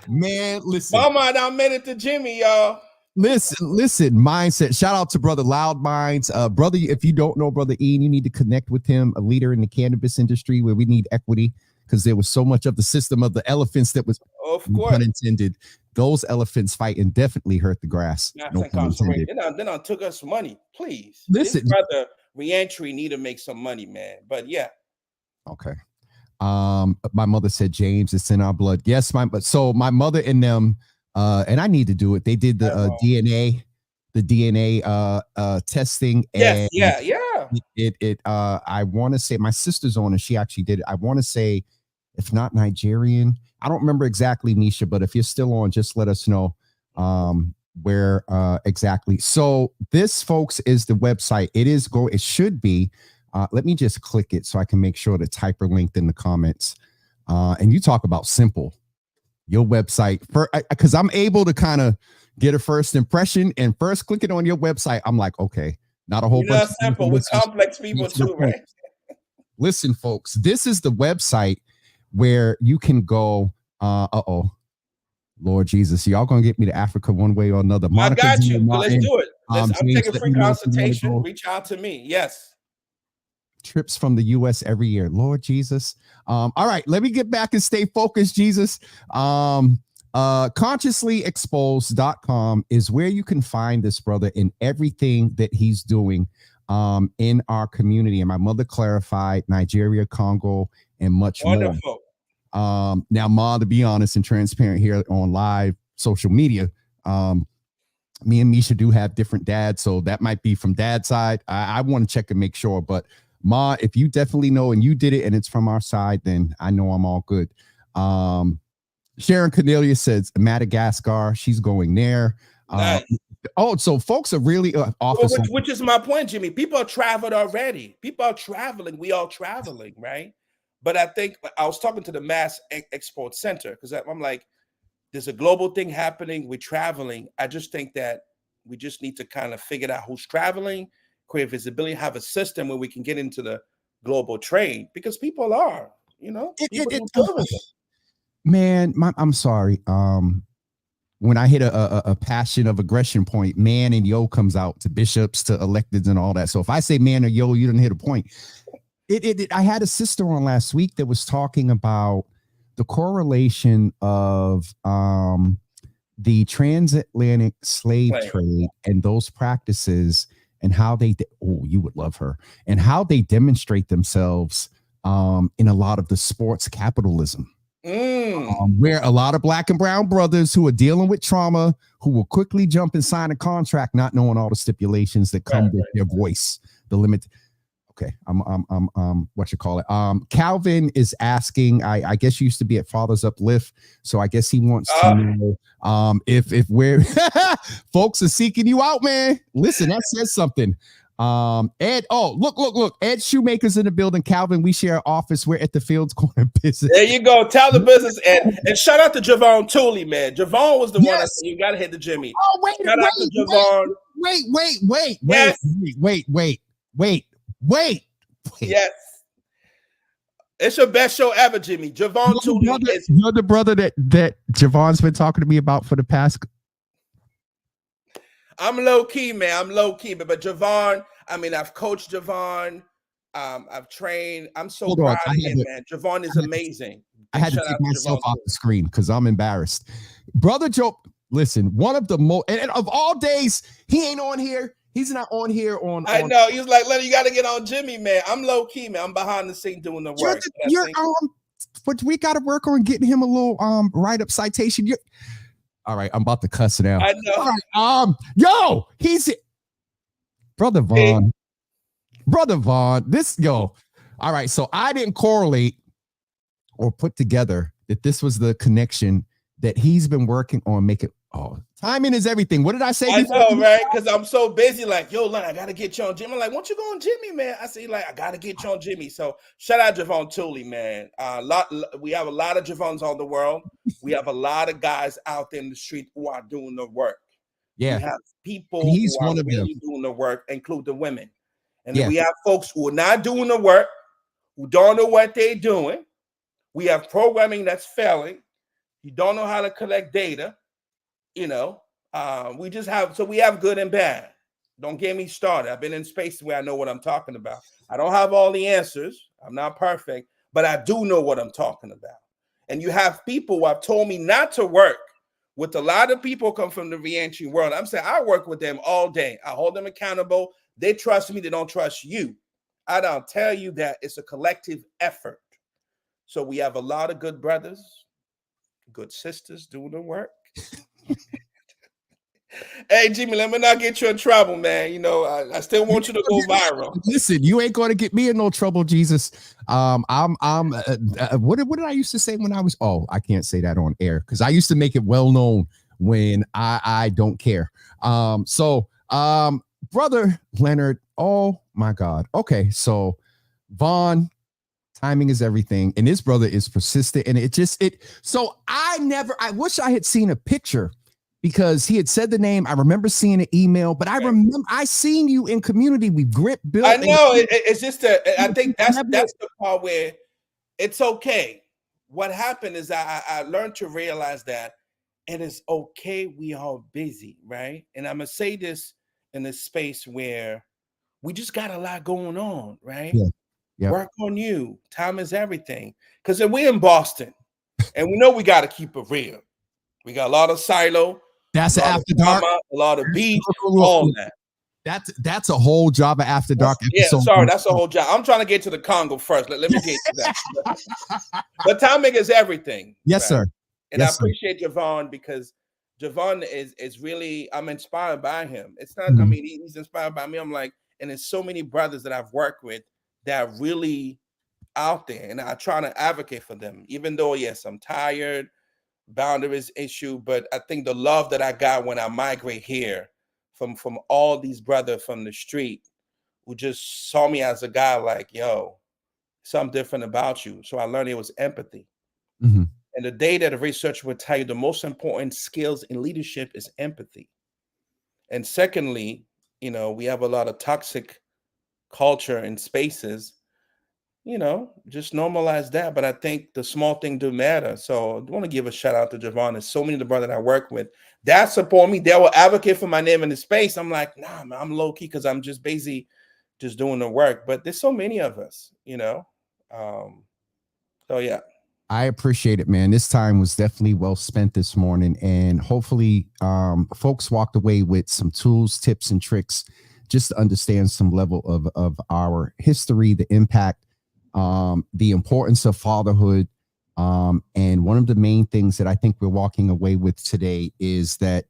Man, listen. Mama, I done made it to Jimmy, y'all. Listen, mindset. Shout out to Brother Loud Minds. Brother, if you don't know Brother Ian, you need to connect with him, a leader in the cannabis industry where we need equity because there was so much of the system of the elephants that was, of course, unintended. Those elephants fighting definitely hurt the grass. No pun intended. Then I took us money, please. Listen, this brother reentry need to make some money, man. But yeah. Okay. My mother said, James, it's in our blood. Yes, my mother and them, and I need to do it. They did the DNA DNA testing. Yes, And yeah. I want to say my sister's on, and she actually did it. I want to say, if not Nigerian, I don't remember exactly, Misha, but if you're still on, just let us know where exactly. So this, folks, is the website. It should be. Let me just click it so I can make sure the hyperlinked in the comments. And you talk about simple, your website, because I'm able to kind of get a first impression, and first clicking on your website, I'm like, okay, not a whole bunch of Simple. We're complex people too, right? Listen, folks, this is the website where you can go. Lord Jesus, y'all gonna get me to Africa one way or another. Monica, I got you. Let's do it. I'm taking free consultation. Reach out to me. Yes. Trips from the U.S. every year. Lord Jesus. All right, let me get back and stay focused, Jesus. Consciouslyexposed.com is where you can find this brother in everything that he's doing in our community. And my mother clarified Nigeria, Congo, and much more. Now, Ma, to be honest and transparent here on live social media, me and Misha do have different dads, so that might be from dad's side. I want to check and make sure, but Ma, if you definitely know and you did it and it's from our side, then I know I'm all good. Sharon Cornelia says Madagascar. She's going there. Nice. So folks are really which is my point, Jimmy. People are traveled already. People are traveling. We are traveling, right? But I think I was talking to the Mass Export Center because I'm like, there's a global thing happening. We're traveling. I just think that we just need to kind of figure out who's traveling, create visibility, have a system where we can get into the global trade because people are, man, I'm sorry. When I hit a passion of aggression point, man and yo comes out to bishops, to electeds and all that. So if I say man or yo, you didn't hit a point. I had a sister on last week that was talking about the correlation of the transatlantic slave trade and those practices and how you would love her, and how they demonstrate themselves in a lot of the sports capitalism. Where a lot of Black and brown brothers who are dealing with trauma, who will quickly jump and sign a contract, not knowing all the stipulations that come with their voice, the limit. Okay, what you call it? Calvin is asking. I guess you used to be at Fathers Uplift, so I guess he wants to know if we're folks are seeking you out, man. Listen, that says something. Ed, look, Ed Shoemaker's in the building. Calvin, we share an office. We're at the Fields Corner business. There you go. Tell the business, and shout out to Javon Tooley, man. Javon was the one that said you gotta hit the Jimmy. Oh, wait, shout out to Javon. Wait. Yes. It's your best show ever, Jimmy. Javon Tooley is you're the brother that Javon's been talking to me about for the past. I'm low key, man. I'm low key, but Javon, I mean, I've coached Javon. I've trained. I'm so proud of him, man. Javon is amazing. I had to take myself off the screen because I'm embarrassed. Brother Joe, listen, one of the most, and of all days, he ain't on here. He's not on here I know. He was like, Leonard, you got to get on Jimmy, man. I'm low key, man. I'm behind the scene doing the work. But we got to work on getting him a little write-up citation. All right, I'm about to cuss now. I know. All right, yo, he's Brother Vaughn. Brother Vaughn, all right, so I didn't correlate or put together that this was the connection that he's been working on making. Timing is everything. What did I say? I know, right? Because I'm so busy. Like, yo, Len, I gotta get you on Jimmy. I'm like, won't you go on Jimmy, man? I say, like, I gotta get you on Jimmy. So shout out Javon Tooley, man. We have a lot of Javons on the world. We have a lot of guys out there in the street who are doing the work. Yeah, we have people who are really doing the work, include the women. And then we have folks who are not doing the work, who don't know what they're doing. We have programming that's failing. You don't know how to collect data. We have good and bad. Don't get me started. I've been in spaces where I know what I'm talking about. I don't have all the answers. I'm not perfect, but I do know what I'm talking about. And you have people who have told me not to work with a lot of people come from the reentry world. I'm saying I work with them all day. I hold them accountable. They trust me. They don't trust you. I don't tell you that it's a collective effort. So we have a lot of good brothers, good sisters doing the work. Hey, Jimmy, let me not get you in trouble, man. You know, I still want you to go viral. Listen, you ain't going to get me in no trouble, Jesus. What did I used to say when I was? Oh, I can't say that on air because I used to make it well known when I don't care. Brother Leonard, oh my God. Okay, so Vaughn, timing is everything, and this brother is persistent, and so I wish I had seen a picture because he had said the name. I remember seeing an email, but I remember I seen you in community. We built. I know it's just I think that's the part where it's okay. What happened is I learned to realize that it is okay. We are busy, right? And I'm gonna say this in this space where we just got a lot going on, right? Yeah. Yep. Work on you. Time is everything. Because we're in Boston, and we know we got to keep it real. We got a lot of silo. That's after dark. A lot of beat. All that. That's a whole Java After Dark episode. Yeah, sorry, that's a whole job. I'm trying to get to the Congo first. Let me get to that. But timing is everything. Yes, right? Sir. And yes, I appreciate Javon because Javon is really, I'm inspired by him. It's not, I mean, he's inspired by me. I'm like, and there's so many brothers that I've worked with that are really out there, and I try to advocate for them, even though, yes, I'm tired, boundaries issue, but I think the love that I got when I migrate here from all these brothers from the street who just saw me as a guy like, yo, something different about you. So I learned it was empathy. Mm-hmm. And the data, the research would tell you the most important skills in leadership is empathy. And secondly, you know, we have a lot of toxic culture and spaces, you know, just normalize that. But I think the small thing do matter. So I want to give a shout out to Javon. There's so many of the brothers that I work with that support me. They will advocate for my name in the space. I'm like, nah, man, I'm low key because I'm just busy just doing the work. But there's so many of us, you know. So yeah. I appreciate it, man. This time was definitely well spent this morning, and hopefully folks walked away with some tools, tips, and tricks just to understand some level of our history, the impact, the importance of fatherhood. And one of the main things that I think we're walking away with today is that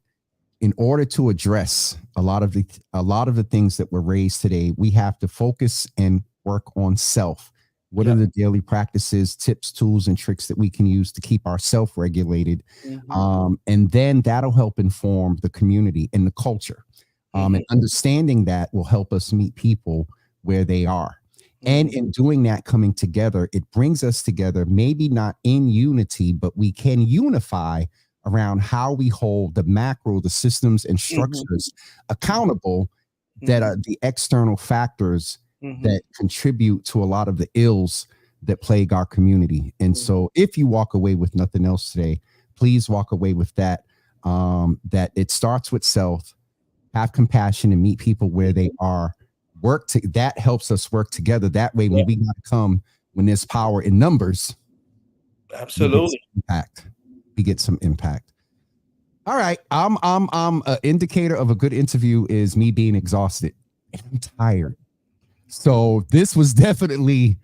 in order to address a lot of the things that were raised today, we have to focus and work on self. What are the daily practices, tips, tools, and tricks that we can use to keep ourselves regulated? Mm-hmm. And then that'll help inform the community and the culture. And understanding that will help us meet people where they are. And in doing that, coming together, it brings us together, maybe not in unity, but we can unify around how we hold the macro, the systems and structures accountable that are the external factors that contribute to a lot of the ills that plague our community. And so if you walk away with nothing else today, please walk away with that, that it starts with self, have compassion and meet people where they are, that helps us work together. That way, when we got to come, when there's power in numbers, absolutely, we get some impact. All right. I'm an indicator of a good interview is me being exhausted and I'm tired. So this was definitely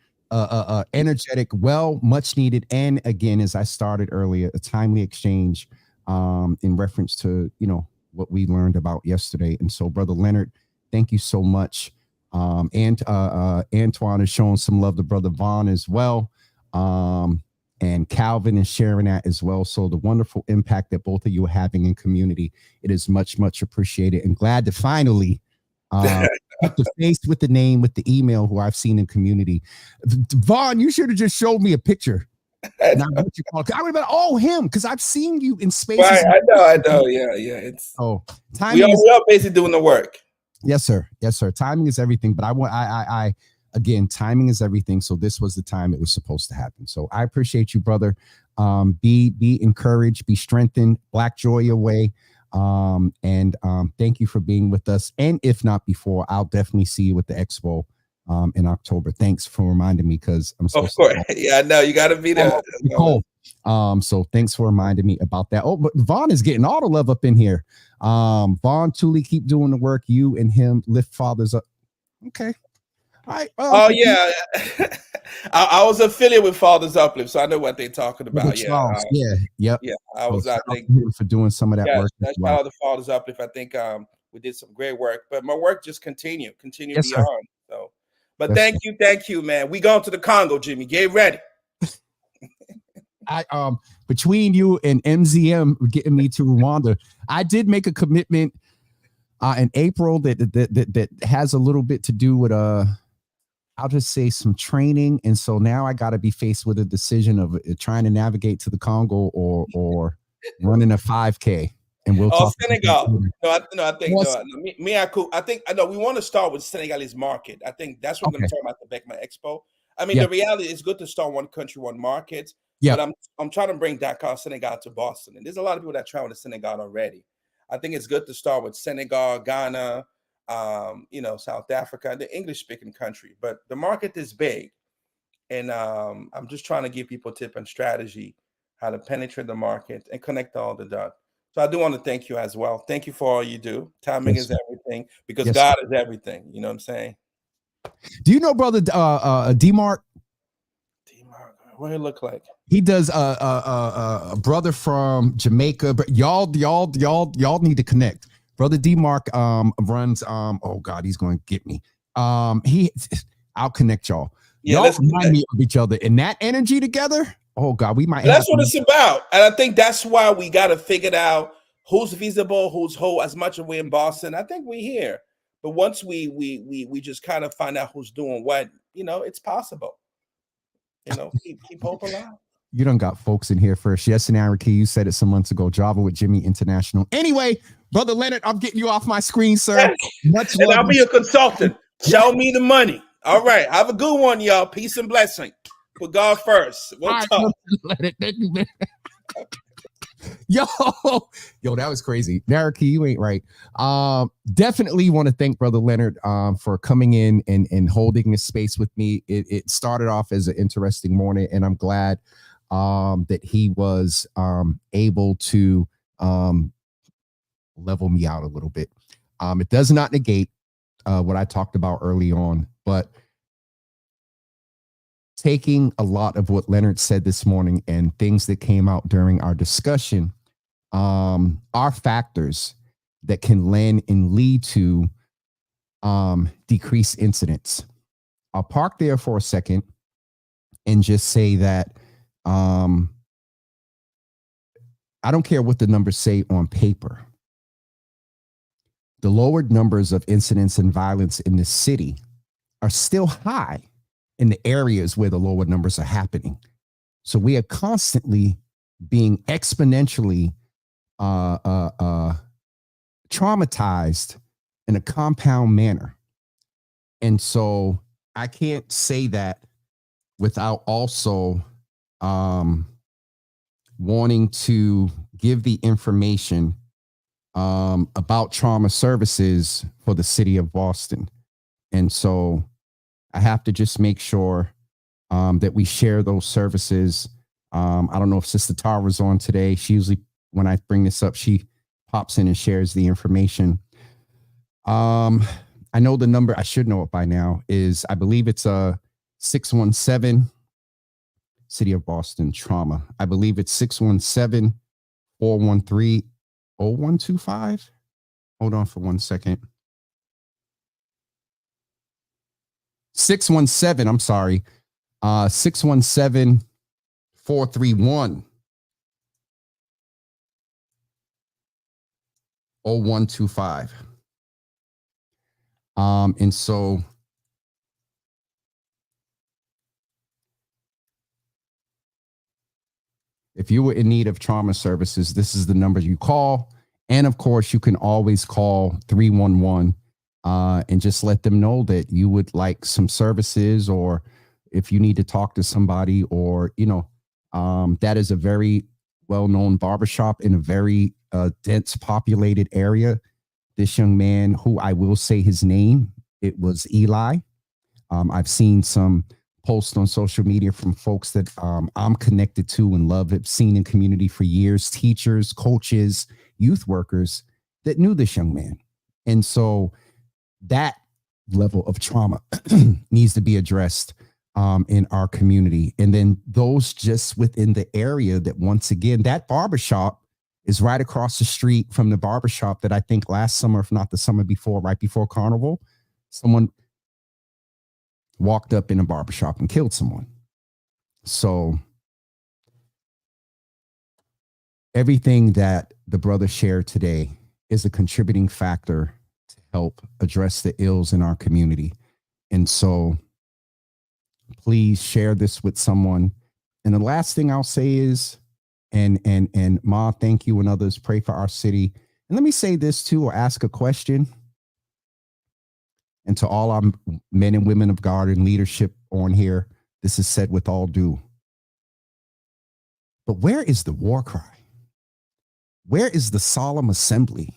energetic, much needed. And again, as I started earlier, a timely exchange in reference to, you know, what we learned about yesterday. And so, Brother Leonard, thank you so much. And Antoine is showing some love to Brother Vaughn as well. And Calvin is sharing that as well. So the wonderful impact that both of you are having in community, it is much, much appreciated, and glad to finally put the face with the name, with the email who I've seen in community. Vaughn, you should have just showed me a picture. I would have been, him, because I've seen you in spaces. Right, I know. Yeah. It's we are basically doing the work. Yes, sir. Timing is everything. But again, timing is everything. So this was the time it was supposed to happen. So I appreciate you, brother. Be encouraged, be strengthened. Black joy your way. And thank you for being with us. And if not before, I'll definitely see you at the expo in October. Thanks for reminding me, because I'm so sorry. Yeah, I know you got to be there. Cool. So thanks for reminding me about that. Oh, but Vaughn is getting all the love up in here. Vaughn, Thule, keep doing the work. You and him lift fathers up. Okay. Right. Oh yeah, I was affiliated with Fathers Uplift, so I know what they're talking Brother about. Yeah, Charles. Yeah. Yep. yeah. I So was. I shout out think to him for doing some of that yes. work as That shout well. out to Fathers Uplift. I think we did some great work, but my work just continue Yes, sir. beyond. So, but Yes, sir. thank you, man. We going to the Congo, Jimmy. Get ready. I between you and MZM getting me to Rwanda, I did make a commitment in April that has a little bit to do with I'll just say some training, and so now I got to be faced with a decision of trying to navigate to the Congo or running a 5K, and we'll Oh, talk. Senegal. I think What's- I think I know we want to start with Senegalese market. I think that's what we're going Okay. to talk about the BECMA Expo. I mean, Yeah. the reality is good to start one country, one market. Yeah. But I'm trying to bring Dakar, Senegal to Boston, and there's a lot of people that travel to Senegal already. I think it's good to start with Senegal, Ghana, South Africa, the English-speaking country. But the market is big, and I'm just trying to give people tip and strategy how to penetrate the market and connect all the dots. So I do want to thank you as well. Thank you for all you do. Timing Yes, is sir. everything because Yes, God is everything. You know what I'm saying? Do you know brother D-Mark? D-Mark, what do it look like? He does a brother from Jamaica, but y'all need to connect. Brother D-Mark runs oh God, he's going to get me. I'll connect y'all. Yeah, Y'all let's remind me of each other, and that energy together. Oh God, we might. That's what it's about, and I think that's why we got to figure out who's visible, who's who. As much as we're in Boston, I think we're here. But once we just kind of find out who's doing what, it's possible. Keep hope alive. You done got folks in here first. Yes, and Araki, you said it some months ago. Java with Jimmy International. Anyway, brother Leonard, I'm getting you off my screen, sir. Much And love. I'll be a consultant. Show me the money. All right. Have a good one, y'all. Peace and blessing. Put God first. We'll talk. Yo, that was crazy. Naraki, you ain't right. Definitely want to thank Brother Leonard for coming in and holding this space with me. It started off as an interesting morning, and I'm glad that he was able to level me out a little bit. It does not negate what I talked about early on, but taking a lot of what Leonard said this morning and things that came out during our discussion are factors that can lend and lead to decreased incidents. I'll park there for a second and just say that I don't care what the numbers say on paper. The lowered numbers of incidents and violence in the city are still high in the areas where the lower numbers are happening. So we are constantly being exponentially traumatized in a compound manner. And so I can't say that without also wanting to give the information about trauma services for the city of Boston. And so I have to just make sure that we share those services. I don't know if Sister Tara's on today. She usually, when I bring this up, she pops in and shares the information. I know the number, I should know it by now, is I believe it's 617 City of Boston Trauma. I believe it's 617-413-0125. Hold on for 1 second. 617, I'm sorry. 617-431-0125. And so if you were in need of trauma services, this is the number you call. And of course, you can always call 311 and just let them know that you would like some services, or if you need to talk to somebody, or, that is a very well-known barbershop in a very dense populated area. This young man, who I will say his name, it was Eli. I've seen some posts on social media from folks that I'm connected to and love, have seen in community for years, teachers, coaches, youth workers that knew this young man. And so that level of trauma needs to be addressed in our community. And then those just within the area that, once again, that barbershop is right across the street from the barbershop that I think last summer, if not the summer before, right before Carnival, someone walked up in a barbershop and killed someone. So everything that the brother shared today is a contributing factor to help address the ills in our community. And so please share this with someone. And the last thing I'll say is, and Ma, thank you, and others, pray for our city. And let me say this too, or ask a question. And to all our men and women of God and leadership on here, this is said with all due. But where is the war cry? Where is the solemn assembly?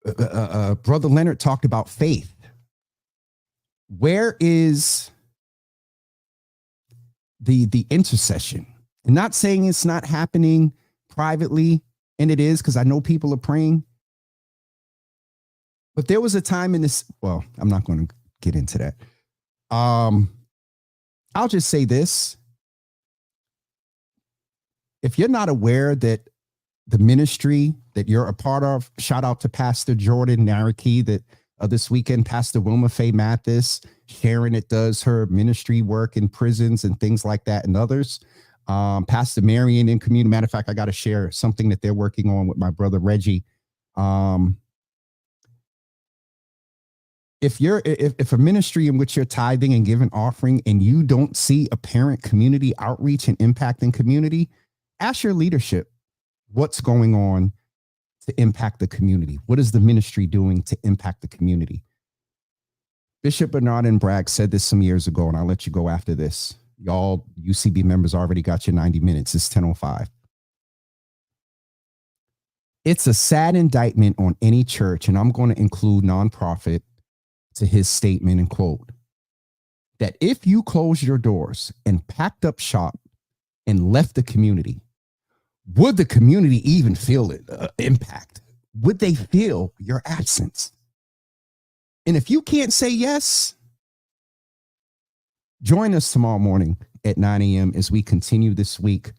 Brother Leonard talked about faith. Where is the intercession? And not saying it's not happening privately, and it is, because I know people are praying. But there was a time in this, well, I'm not going to get into that. I'll just say this. If you're not aware that the ministry that you're a part of, shout out to Pastor Jordan Naraki, that this weekend, Pastor Wilma Faye Mathis, Sharon, it does her ministry work in prisons and things like that, and others. Pastor Marion in community. Matter of fact, I got to share something that they're working on with my brother Reggie. If a ministry in which you're tithing and giving offering and you don't see apparent community outreach and impact in community, ask your leadership what's going on to impact the community. What is the ministry doing to impact the community? Bishop Bernard and Bragg said this some years ago, and I'll let you go after this. Y'all UCB members already got your 90 minutes. It's 10:05. It's a sad indictment on any church, and I'm going to include nonprofit, to his statement and quote, that if you closed your doors and packed up shop and left the community, would the community even feel it, impact? Would they feel your absence? And if you can't say yes, join us tomorrow morning at 9 a.m. as we continue this week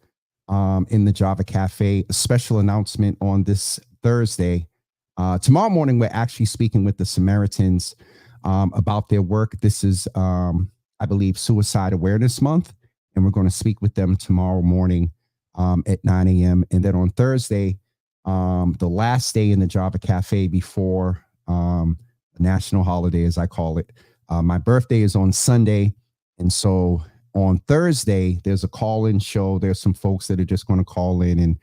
in the Java Cafe. A special announcement on this Thursday. Tomorrow morning, we're actually speaking with the Samaritans about their work. This is, I believe, Suicide Awareness Month, and we're going to speak with them tomorrow morning at 9 a.m. And then on Thursday, the last day in the Java Cafe before a national holiday, as I call it. My birthday is on Sunday, and so on Thursday, there's a call-in show. There's some folks that are just going to call in, and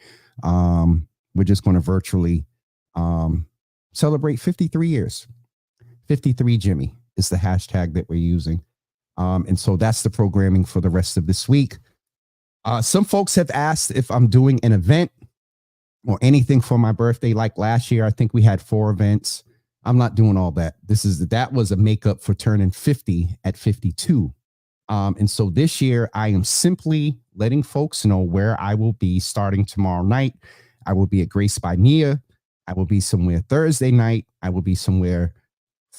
we're just going to virtually celebrate 53 years. 53 Jimmy is the hashtag that we're using. And so that's the programming for the rest of this week. Some folks have asked if I'm doing an event or anything for my birthday. Like last year, I think we had 4 events. I'm not doing all that. That was a makeup for turning 50 at 52. And so this year I am simply letting folks know where I will be starting tomorrow night. I will be at Grace by Nia. I will be somewhere Thursday night. I will be somewhere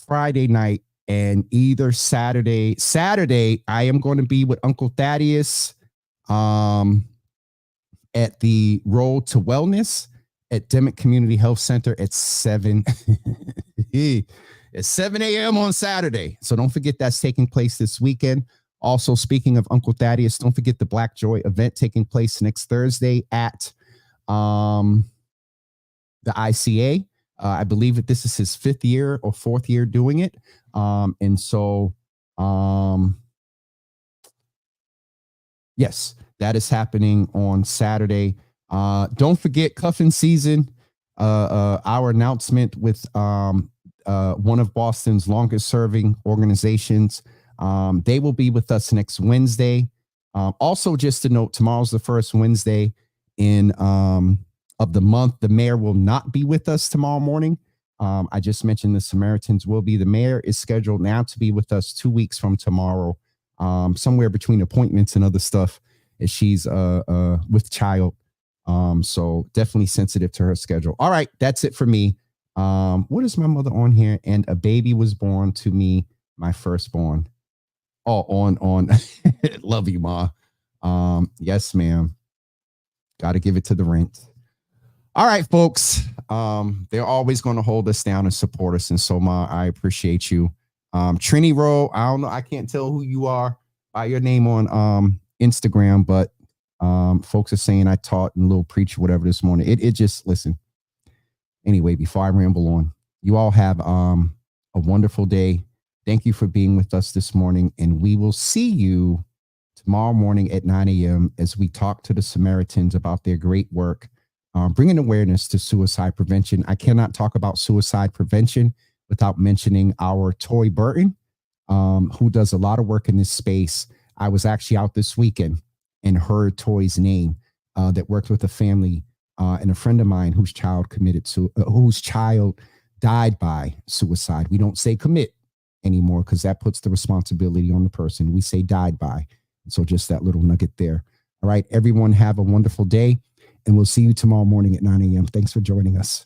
Friday night, and either Saturday, I am going to be with Uncle Thaddeus at the Road to Wellness at Demick Community Health Center at 7 at 7 a.m. on Saturday. So don't forget that's taking place this weekend. Also, speaking of Uncle Thaddeus, don't forget the Black Joy event taking place next Thursday at the ICA. I believe that this is his 5th year or 4th year doing it. And so, yes, that is happening on Saturday. Don't forget cuffing season, our announcement with one of Boston's longest serving organizations. They will be with us next Wednesday. Also, just to note, tomorrow's the first Wednesday of the month. The mayor will not be with us tomorrow morning. I just mentioned the Samaritans will be. The mayor is scheduled now to be with us 2 weeks from tomorrow, somewhere between appointments and other stuff, as she's with child. So definitely sensitive to her schedule. All right, that's it for me. What is my mother on here? And a baby was born to me, my firstborn. Oh, on. Love you, Ma. Yes, ma'am. Got to give it to the rent. All right, folks. They're always going to hold us down and support us. And so, Ma, I appreciate you. Trini Rowe, I don't know. I can't tell who you are by your name on Instagram, but folks are saying I taught in Little Preacher, whatever this morning. It just, listen. Anyway, before I ramble on, you all have a wonderful day. Thank you for being with us this morning, and we will see you tomorrow morning at 9 a.m. as we talk to the Samaritans about their great work, bringing awareness to suicide prevention. I cannot talk about suicide prevention without mentioning our Toy Burton, who does a lot of work in this space. I was actually out this weekend and heard Toy's name that worked with a family and a friend of mine whose child died by suicide. We don't say commit anymore because that puts the responsibility on the person. We say died by. So just that little nugget there. All right, everyone have a wonderful day, and we'll see you tomorrow morning at 9 a.m. Thanks for joining us.